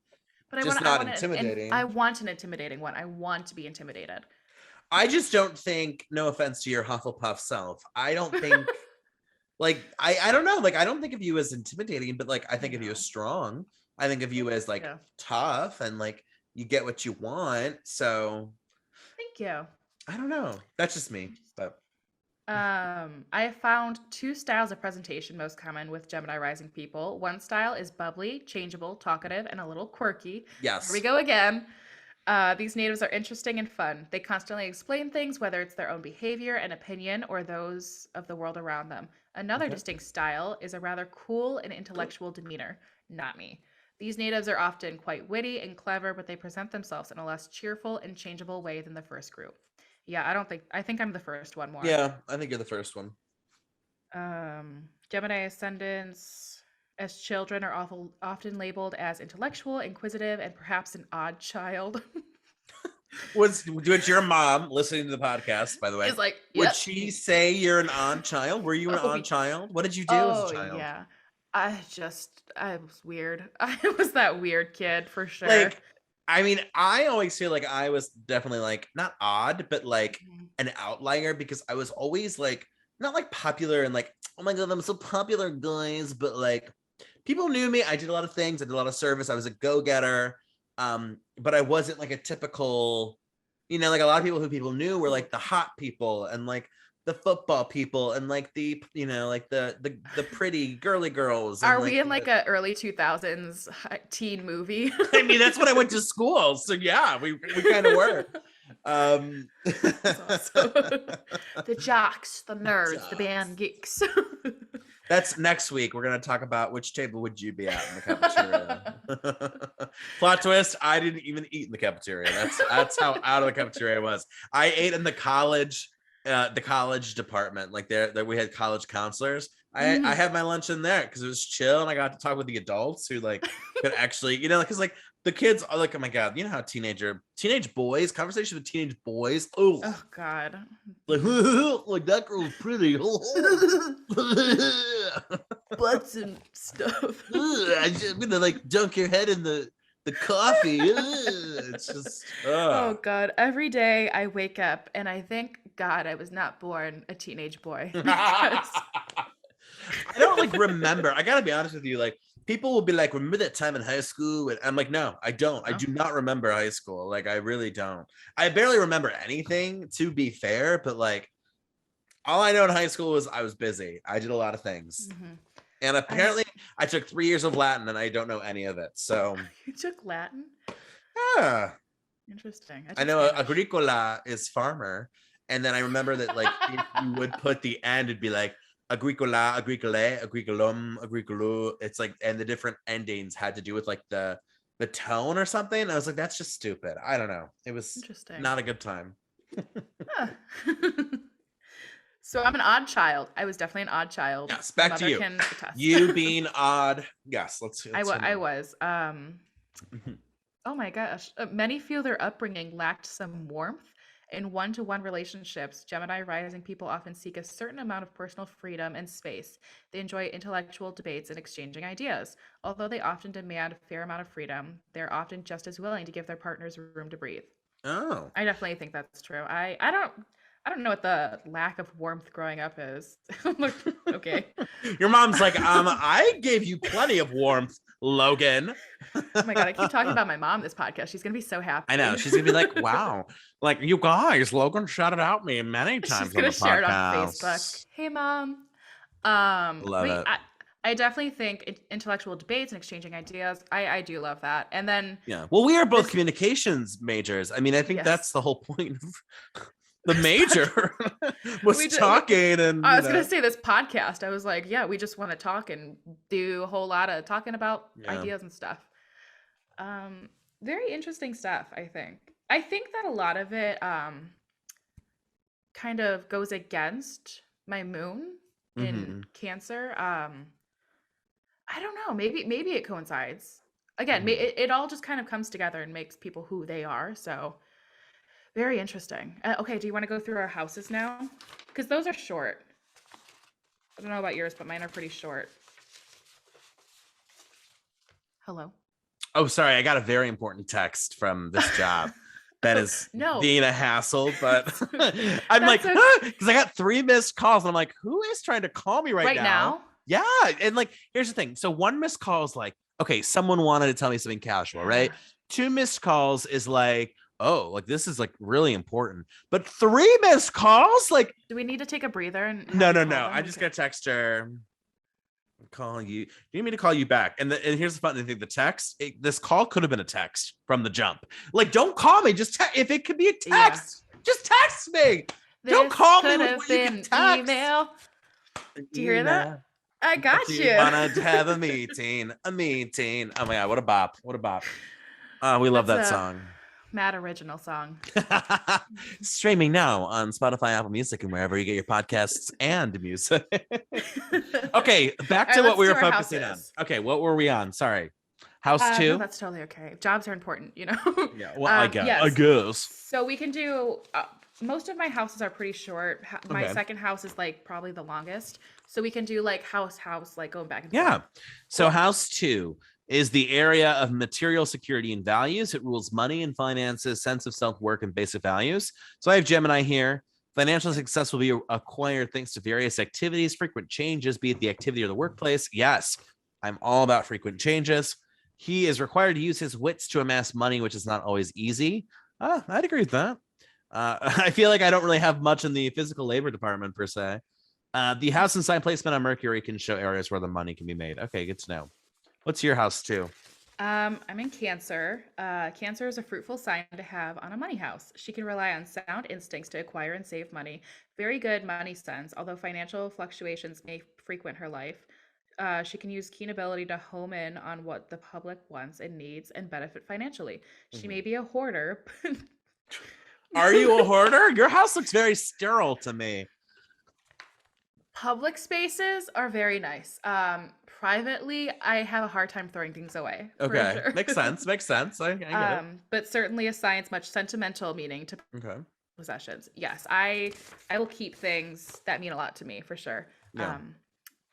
But just I not want to, and I intimidating. want an intimidating one. I want to be intimidated. I just don't think, no offense to your Hufflepuff self, I don't think like I don't know, like I don't think of you as intimidating, but like I I think of you as know. strong. I think of you as like Yeah. tough and like you get what you want. So Thank you. I don't know. That's just me. But I have found two styles of presentation most common with Gemini rising people. One style is bubbly, changeable, talkative, and a little quirky. Here we yes. go again. These natives are interesting and fun. They constantly explain things, whether it's their own behavior and opinion or those of the world around them. Another Okay. distinct style is a rather cool and intellectual demeanor. Not me. These natives are often quite witty and clever, but they present themselves in a less cheerful and changeable way than the first group. Yeah, I think I'm the first one more. Yeah, I think you're the first one. Gemini ascendants as children are often labeled as intellectual, inquisitive, and perhaps an odd child. Would your mom listening to the podcast, by the way, It's like, would yep. she say you're an odd child? Were you an Oh, odd child? What did you do as a oh child? yeah. I was weird. I was that weird kid for sure. Like, I mean, I always feel like I was definitely like not odd, but like Mhm. an outlier because I was always like not like popular and like, oh my god, I'm so popular, guys, but like people knew me. I did a lot of things, I did a lot of service, I was a go-getter. But I wasn't like a typical, like a lot of people who people knew were like the hot people and like the football people and like the like the pretty girly girls and Are like we in like a early 2000s teen movie? I mean, that's what I went to school. So yeah, we kind of were. Um That's awesome. The jocks, the nerds, the Jocks. band geeks. That's next week. We're gonna talk about which table would you be at in the cafeteria. Plot twist: I didn't even eat in the cafeteria. That's how out of the cafeteria I was. I ate in the college department. Like there we had college counselors. I had my lunch in there because it was chill and I got to talk with the adults who like could actually, because like the kids are like, oh my god, you know how teenage boys, conversation with teenage boys. Oh God. Like, like that girl's pretty. Butts and stuff. I'm gonna like dunk your head in the coffee. It's just Oh God. Every day I wake up and I thank God I was not born a teenage boy. Because I don't like remember. I gotta be honest with you. Like people will be like, remember that time in high school? And I'm like, no, I don't. I do not remember high school. Like I really don't. I barely remember anything, to be fair, but like all I know in high school was I was busy. I did a lot of things. And apparently I took 3 years of Latin and I don't know any of it. So you took Latin? yeah. Interesting. I know agricola is farmer. And then I remember that like if you would put the end, it'd be like agricola, agricole, agricolum, agricolo. It's like, and the different endings had to do with like the tone or something. I was like, that's just stupid. I don't know. It was not a good time. Huh. So I'm an odd child. I was definitely an odd child. Yes, back to you. Can attest. You being odd. Yes, I was. Oh my gosh. Many feel their upbringing lacked some warmth. In one-to-one relationships, Gemini rising people often seek a certain amount of personal freedom and space. They enjoy intellectual debates and exchanging ideas. Although they often demand a fair amount of freedom, they're often just as willing to give their partners room to breathe. Oh. I definitely think that's true. I don't know what the lack of warmth growing up is. Okay. Your mom's like, I gave you plenty of warmth, Logan. Oh my God, I keep talking about my mom this podcast. She's gonna be so happy. I know. She's gonna be like, wow. Like, you guys, Logan shouted out me many times. She's gonna share it on Facebook. Hey mom. Love it. I definitely think intellectual debates and exchanging ideas. I do love that. And then well, we are both communications majors. I mean, I think that's the whole point of the major was talking. And I was gonna say this podcast. I was like, yeah, we just want to talk and do a whole lot of talking about ideas and stuff. Very interesting stuff. I think that a lot of it kind of goes against my moon in Cancer. I don't know. Maybe it coincides. Again, it all just kind of comes together and makes people who they are. So very interesting. Okay, do you want to go through our houses now? Because those are short. I don't know about yours, but mine are pretty short. Hello? Oh, sorry. I got a very important text from this job that is being a hassle, but I'm like, because I got 3 missed calls. And I'm like, who is trying to call me right now? Yeah. And like, here's the thing. So 1 missed call is like, okay, someone wanted to tell me something casual, right? 2 missed calls is like, oh, like this is like really important. But 3 missed calls, like, do we need to take a breather? And no. I just got a text her. I'm calling you. You need me to call you back? And here's the funny thing: the text. This call could have been a text from the jump. Like, don't call me. Just if it could be a text, just text me. Don't call me with an email. Do you hear that? I got you. Wanted to have a meeting. Oh my god, what a bop! We love that song. Mad original song. Streaming now on Spotify, Apple Music, and wherever you get your podcasts and music. Okay, back to what we were focusing on. Okay, what were we on? Sorry. House 2? No, that's totally okay. Jobs are important, Yeah, well, I guess. So we can do, most of my houses are pretty short. My second house is like probably the longest. So we can do like house, like going back and forth. Yeah. So House 2 is the area of material security and values. It rules money and finances, sense of self-worth, and basic values. So I have Gemini here. Financial success will be acquired thanks to various activities, frequent changes, be it the activity or the workplace. Yes, I'm all about frequent changes. He is required to use his wits to amass money, which is not always easy. I'd agree with that. I feel like I don't really have much in the physical labor department per se. The house and sign placement on Mercury can show areas where the money can be made. Okay, good to know. What's your house 2? I'm in Cancer. Cancer is a fruitful sign to have on a money house. She can rely on sound instincts to acquire and save money. Very good money sense, although financial fluctuations may frequent her life. She can use keen ability to home in on what the public wants and needs and benefit financially. She may Mhm. be a hoarder. Are you a hoarder? Your house looks very sterile to me. Public spaces are very nice. Privately, I have a hard time throwing things away for Okay, sure. makes sense. Makes sense. I get it. But certainly assigns much sentimental meaning to Okay. possessions. Yes, I will keep things that mean a lot to me for sure. Yeah.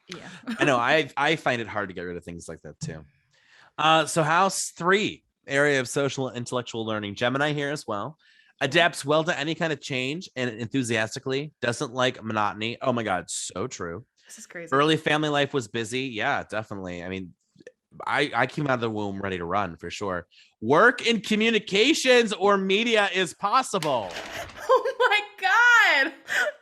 Yeah. I know. I find it hard to get rid of things like that too. So house 3, area of social and intellectual learning. Gemini here as well. Cool. Adapts well to any kind of change and enthusiastically. Doesn't like monotony. Oh my God, so true. This is crazy. Early family life was busy. Yeah, definitely. I mean, I came out of the womb ready to run for sure. Work in communications or media is possible. Oh my god.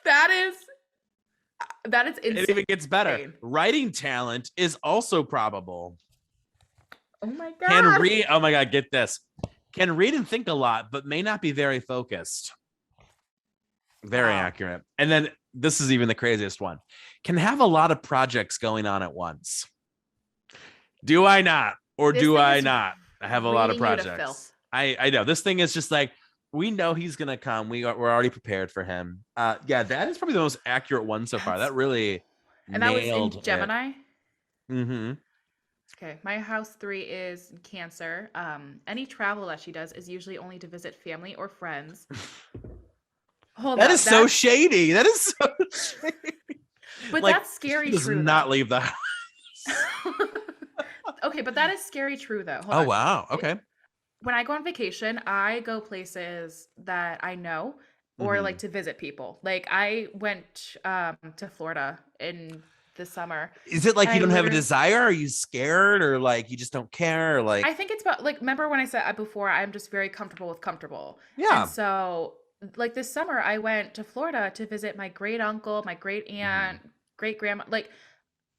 That is insane. It even gets better. Writing talent is also probable. Oh my god. Can read. Oh my God, get this. Can read and think a lot, but may not be very focused. Very accurate. And then this is even the craziest one. Can have a lot of projects going on at once. Do I not? Or do I not have a lot of projects? I know. This thing is just like, we know he's going to come. We're already prepared for him. Yeah, that is probably the most accurate one so far. That really and that was in Gemini? Mm-hmm. Okay, my house 3 is Cancer. Any travel that she does is usually only to visit family or friends. That is so shady. That is so shady. But like, that's scary. Does true, not leave the house. Okay, but that is scary true though. Hold on. Wow. Okay. When I go on vacation, I go places that I know or like to visit people. Like I went to Florida in the summer. Is it like you don't have a desire? Are you scared or like you just don't care? Or like I think it's about like remember when I said before I'm just very comfortable with comfortable. Yeah. And so like this summer I went to Florida to visit my great uncle, my great aunt, great grandma. Like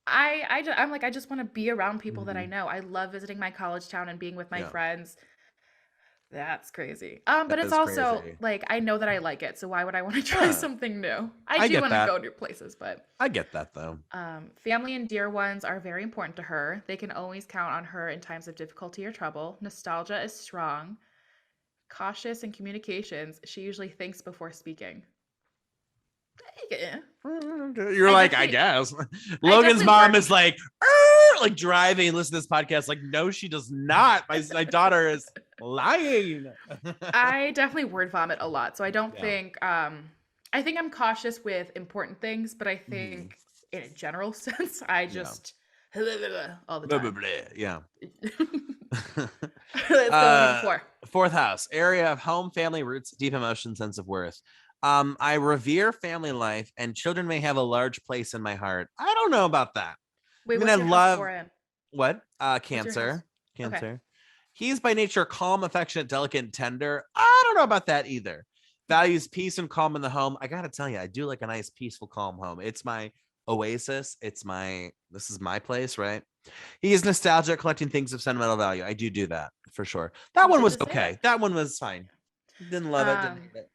I'm like I just want to be around people that I know. I love visiting my college town and being with my friends. That's crazy. But it's also crazy. Like I know that I like it, so why would I want to try something new? I do want to go new places, but I get that though. Family and dear ones are very important to her. They can always count on her in times of difficulty or trouble. Nostalgia is strong. Cautious in communications. She usually thinks before speaking. Yeah. You're like, I guess. Logan's mom is like driving and listen to this podcast. Like, no, she does not. My daughter is lying. I definitely word vomit a lot. So I don't think I think I'm cautious with important things, but I think in a general sense, I just all the time. Yeah. Let's go to 4. 4th house, area of home, family, roots, deep emotion, sense of worth. I revere family life and children may have a large place in my heart. I don't know about that. Wait, I love what? Cancer. Cancer. Okay. He's by nature calm, affectionate, delicate, and tender. I don't know about that either. Values peace and calm in the home. I gotta tell you, I do like a nice, peaceful, calm home. It's my oasis. This is my place, right? He is nostalgic, collecting things of sentimental value. I do that for sure. That one was okay. That one was fine. Didn't love it. Didn't hate it.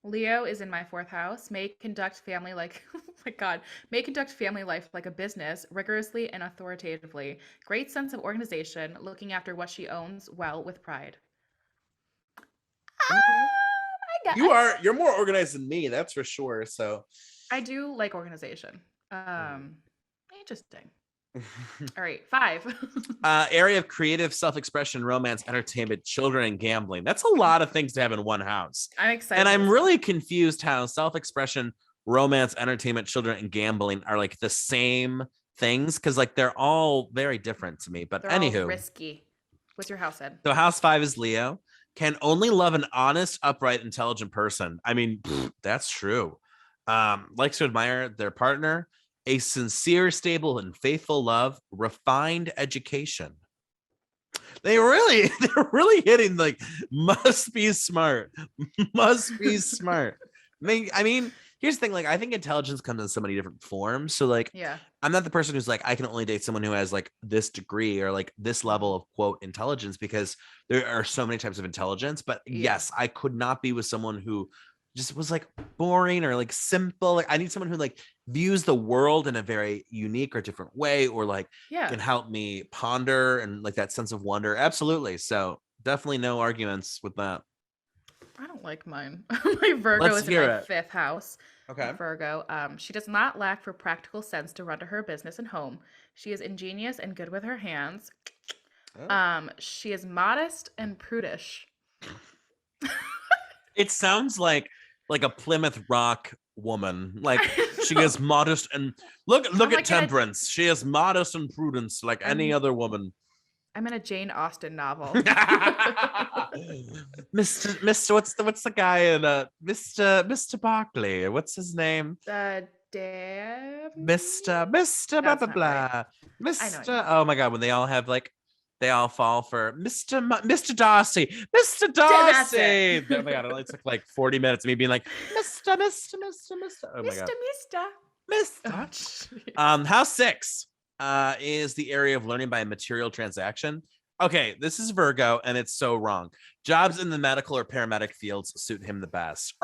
Leo is in my 4th house. May conduct family like, oh my God, may conduct family life like a business, rigorously and authoritatively. Great sense of organization, looking after what she owns well with pride. You're more organized than me, that's for sure. So I do like organization. Interesting. All right, 5. Area of creative self-expression, romance, entertainment, children, and gambling. That's a lot of things to have in one house. I'm excited. And I'm really confused how self-expression, romance, entertainment, children, and gambling are like the same things because like they're all very different to me. But they're anywho, all risky. What's your house in? So house 5 is Leo. Can only love an honest, upright, intelligent person. I mean, that's true. Likes to admire their partner. A sincere, stable, and faithful love, refined education. They're really hitting like must be smart. I mean, here's the thing, like I think intelligence comes in so many different forms. So like Yeah. I'm not the person who's like, I can only date someone who has like this degree or like this level of quote intelligence, because there are so many types of intelligence. But Yeah. yes, I could not be with someone who just was like boring or like simple. Like I need someone who like views the world in a very unique or different way, or like Yeah. can help me ponder and like that sense of wonder. Absolutely. So definitely no arguments with that. I don't like mine. My Virgo Let's is in hear my it. 5th house. Okay. Virgo. She does not lack for practical sense to run to her business and home. She is ingenious and good with her hands. Oh. She is modest and prudish. It sounds like a Plymouth Rock woman. Like she is modest and look I'm at like in a, Temperance. She is modest and prudence like any I'm other woman. I'm in a Jane Austen novel. Mr. What's the guy in Mr. Barkley? What's his name? Damn. Mr. blah That's blah not right. blah. I know what you Mr. mean. Oh my god, when they all have like they all fall for Mr. Darcy. Mr. That's it. Darcy. Oh my god, it only took like 40 minutes of me being like, Mr. Oh my god. Mister. Mr. Oh, jeez. House 6 is the area of learning by a material transaction. Okay, this is Virgo, and it's so wrong. Jobs in the medical or paramedic fields suit him the best.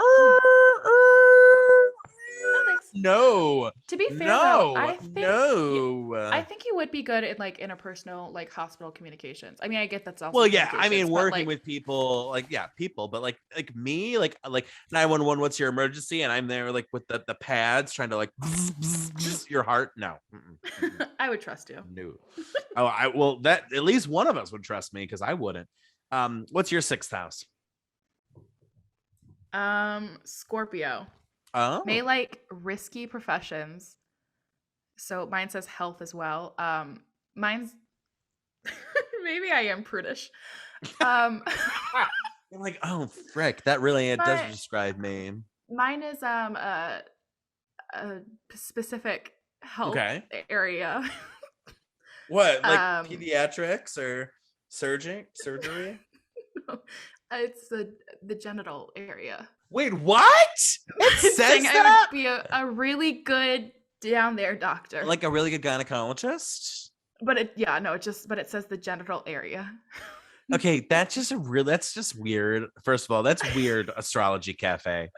No, thanks. No, To be fair, though, no, no. I think you would be good in like interpersonal, like hospital communications. I mean, I get that's also Well, yeah, I mean, communications, but working like, with people, like yeah, people, but like me, like 911, what's your emergency? And I'm there like with the pads trying to like your heart. No, I would trust you. no. Oh, I well that at least one of us would trust me because I wouldn't. What's your 6th house? Scorpio Oh, may like risky professions. So mine says health as well. Mine's maybe I am prudish. Um, I'm like, oh frick, that really it does my describe me. mine is a specific health Okay, area. what like Um, pediatrics or surgery? it's the genital area. Wait, what? It It's saying says I that? would be a really good down there doctor. Like a really good gynecologist? But it says the genital area. Okay, that's just weird. First of all, that's weird astrology cafe.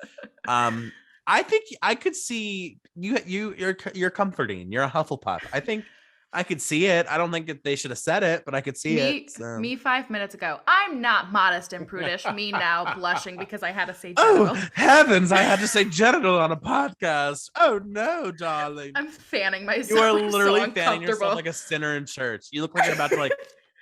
I think I could see you're comforting. You're a Hufflepuff. I think I could see it. I don't think that they should have said it, but I could see it. So. Me 5 minutes ago. I'm not modest and prudish. Me now blushing because I had to say Oh genital. heavens! I had to say genital on a podcast. Oh no, darling. I'm fanning myself. You are I'm so literally fanning yourself uncomfortable. like a sinner in church. You look like you're about to like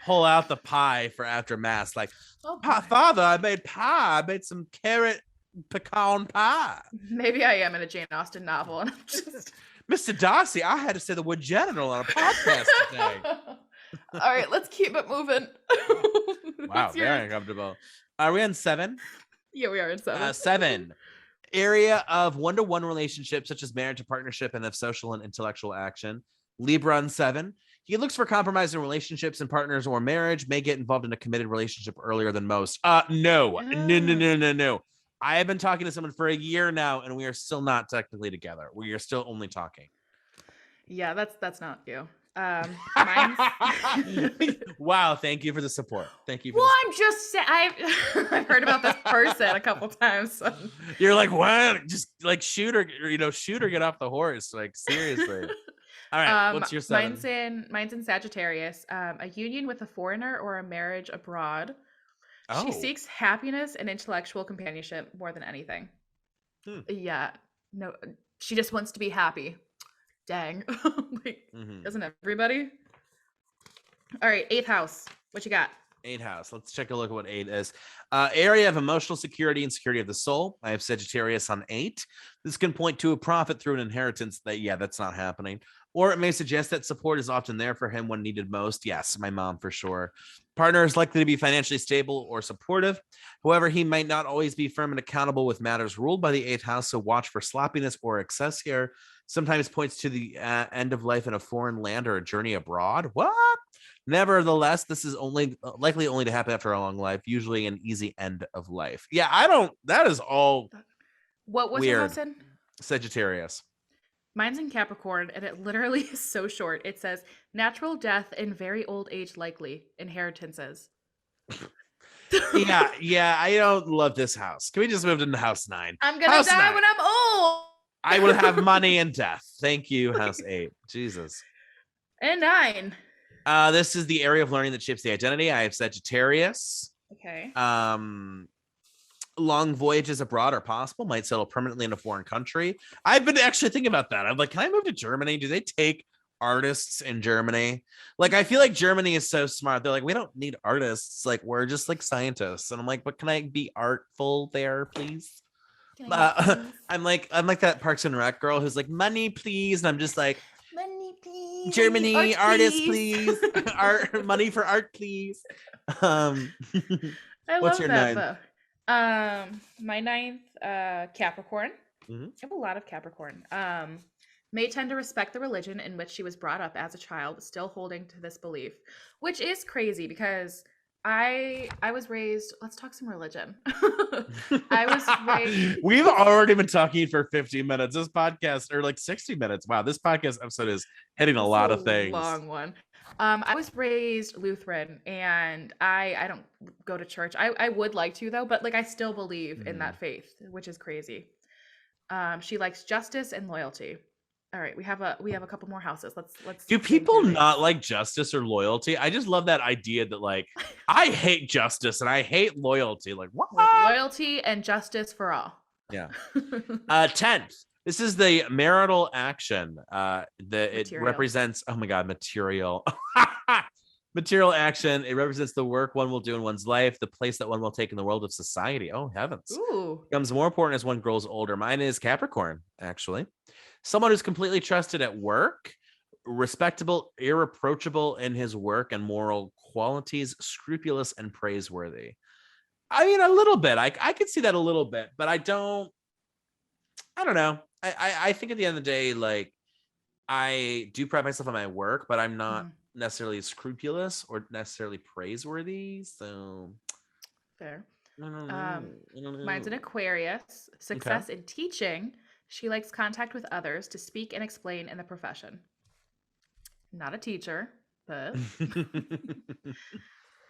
pull out the pie for after mass. Like, Oh, Father, I made pie. I made some carrot pecan pie. maybe I am in a Jane Austen novel, and I'm just. Mr. Darcy, I had to say the word genital on a podcast today. All right, let's keep it moving. Wow, What's yours? very uncomfortable. Are we on 7? Yeah, we are in 7. 7. Area of one-to-one relationships, such as marriage and partnership, and of social and intellectual action. Libra on 7. He looks for compromise in relationships and partners or marriage, may get involved in a committed relationship earlier than most. No. I have been talking to someone for a year now, and we are still not technically together. We are still only talking. Yeah, that's not you. Mine's. Wow, thank you for the support. Thank you. Well, I'm just saying. I've heard about this person a couple times. So. You're like, what? Just like shoot or get off the horse. Like seriously. All right, what's your 7? Mine's in Sagittarius. A union with a foreigner or a marriage abroad. Oh. She seeks happiness and intellectual companionship more than anything. Yeah, no, she just wants to be happy. Dang, like, doesn't everybody? All right, 8th house. What you got? 8th house. Let's take a look at what 8 is. Area of emotional security and security of the soul. I have Sagittarius on 8. This can point to a profit through an inheritance that's not happening. Or it may suggest that support is often there for him when needed most. Yes, my mom for sure. Partner is likely to be financially stable or supportive. However, he might not always be firm and accountable with matters ruled by the 8th house, so watch for sloppiness or excess here. Sometimes points to the end of life in a foreign land or a journey abroad. What? Nevertheless, this is likely only to happen after a long life, usually an easy end of life. Yeah, that is all What was weird. your house in? Sagittarius. Mine's in Capricorn, and it literally is so short. It says, natural death in very old age likely, inheritances. Yeah, I don't love this house. Can we just move into house 9? I'm gonna House die 9. when I'm old. I would have money and death. Thank you, house 8. Jesus. And 9. This is the area of learning that shapes the identity. I have Sagittarius. Okay. Long voyages abroad are possible. Might settle permanently in a foreign country. I've been actually thinking about that. I'm like, can I move to Germany? Do they take artists in Germany? Like, I feel like Germany is so smart. They're like, we don't need artists. Like, we're just like scientists. And I'm like, but can I be artful there, please? I'm like that Parks and Rec girl who's like, money, please. And I'm just like, money, please. Germany, art, artists, please. Art, money for art, please. I what's love your that 9? though. My 9th, Capricorn. Mm-hmm. I have a lot of Capricorn. May tend to respect the religion in which she was brought up as a child, still holding to this belief, which is crazy because I was raised. Let's talk some religion. I was raised. We've already been talking for 50 minutes. This podcast, or like 60 minutes. Wow, this podcast episode is hitting a lot of things. Long one. I was raised Lutheran, and I don't go to church. I would like to though, but like I still believe in that faith, which is crazy. She likes justice and loyalty. All right, we have a couple more houses. Let's. Do people not like justice or loyalty? I just love that idea that like I hate justice and I hate loyalty. Like what? Loyalty and justice for all. Yeah. 10th. This is the marital action. It represents, oh my God, material. Material action. It represents the work one will do in one's life, the place that one will take in the world of society. Oh, heavens. Ooh. Becomes more important as one grows older. Mine is Capricorn, actually. Someone who's completely trusted at work, respectable, irreproachable in his work and moral qualities, scrupulous and praiseworthy. I mean, a little bit. I could see that a little bit, but I don't know. I think at the end of the day, like, I do pride myself on my work, but I'm not necessarily scrupulous or necessarily praiseworthy. So fair. I don't know. Mine's an Aquarius. Success in teaching. She likes contact with others to speak and explain in the profession. Not a teacher, but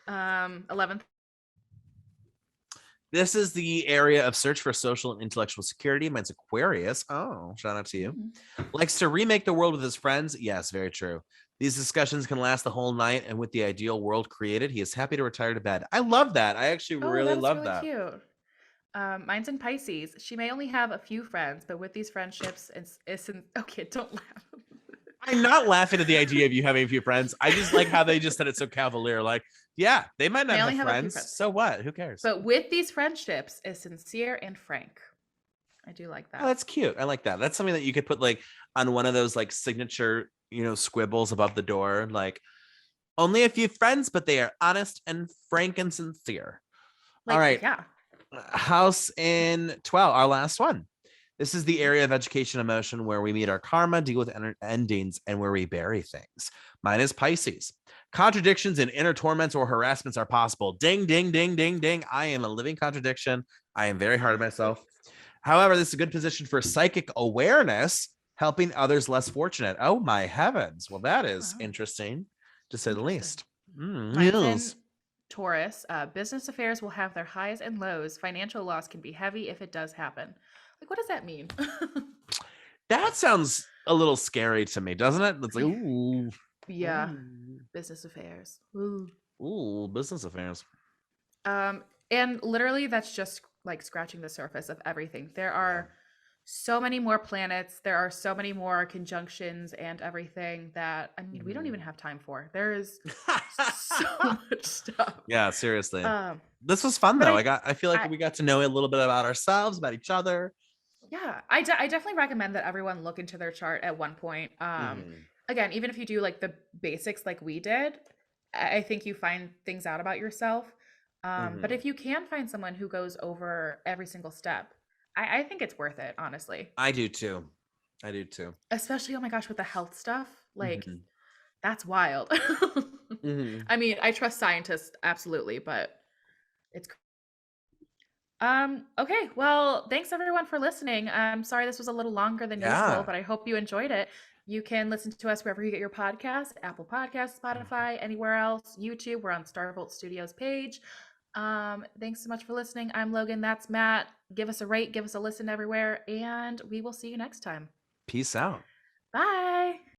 11th. This is the area of search for social and intellectual security. Mine's Aquarius. Oh, shout out to you. Likes to remake the world with his friends. Yes, very true. These discussions can last the whole night, and with the ideal world created, he is happy to retire to bed. I love that. I actually really love that. Cute. Mine's in Pisces. She may only have a few friends, but with these friendships, okay, don't laugh. I'm not laughing at the idea of you having a few friends. I just like how they just said it so cavalier. Like, yeah, they might not have friends. So what? Who cares? But with these friendships is sincere and frank. I do like that. Oh, that's cute. I like that. That's something that you could put like on one of those like signature, squibbles above the door. Like, only a few friends, but they are honest and frank and sincere. Like, all right. Yeah. House in 12, our last one. This is the area of education emotion where we meet our karma, deal with endings, and where we bury things. Mine is Pisces. Contradictions and inner torments or harassments are possible. Ding, ding, ding, ding, ding. I am a living contradiction. I am very hard on myself. However, this is a good position for psychic awareness, helping others less fortunate. Oh, my heavens. Well, that is interesting, to say the least. Yes. Taurus, business affairs will have their highs and lows. Financial loss can be heavy if it does happen. Like, what does that mean? That sounds a little scary to me, doesn't it? It's like, ooh. Yeah. Ooh. Business affairs. Ooh, business affairs. And literally that's just like scratching the surface of everything. There are so many more planets. There are so many more conjunctions and everything that, I mean, we don't even have time for. There is so much stuff. Yeah, seriously. This was fun though. I feel like we got to know a little bit about ourselves, about each other. Yeah, I definitely recommend that everyone look into their chart at one point. Again, even if you do like the basics like we did, I think you find things out about yourself. But if you can find someone who goes over every single step, I think it's worth it, honestly. I do too. Especially, oh my gosh, with the health stuff, like that's wild. I mean, I trust scientists absolutely, but it's Okay, well, thanks everyone for listening. I'm sorry this was a little longer than usual, Yeah. but I hope you enjoyed it. You can listen to us wherever you get your podcasts, Apple Podcasts, Spotify, anywhere else, YouTube. We're on Starvolt Studios page. Thanks so much for listening. I'm Logan, that's Matt. Give us a rate, give us a listen everywhere, and we will see you next time. Peace out. Bye.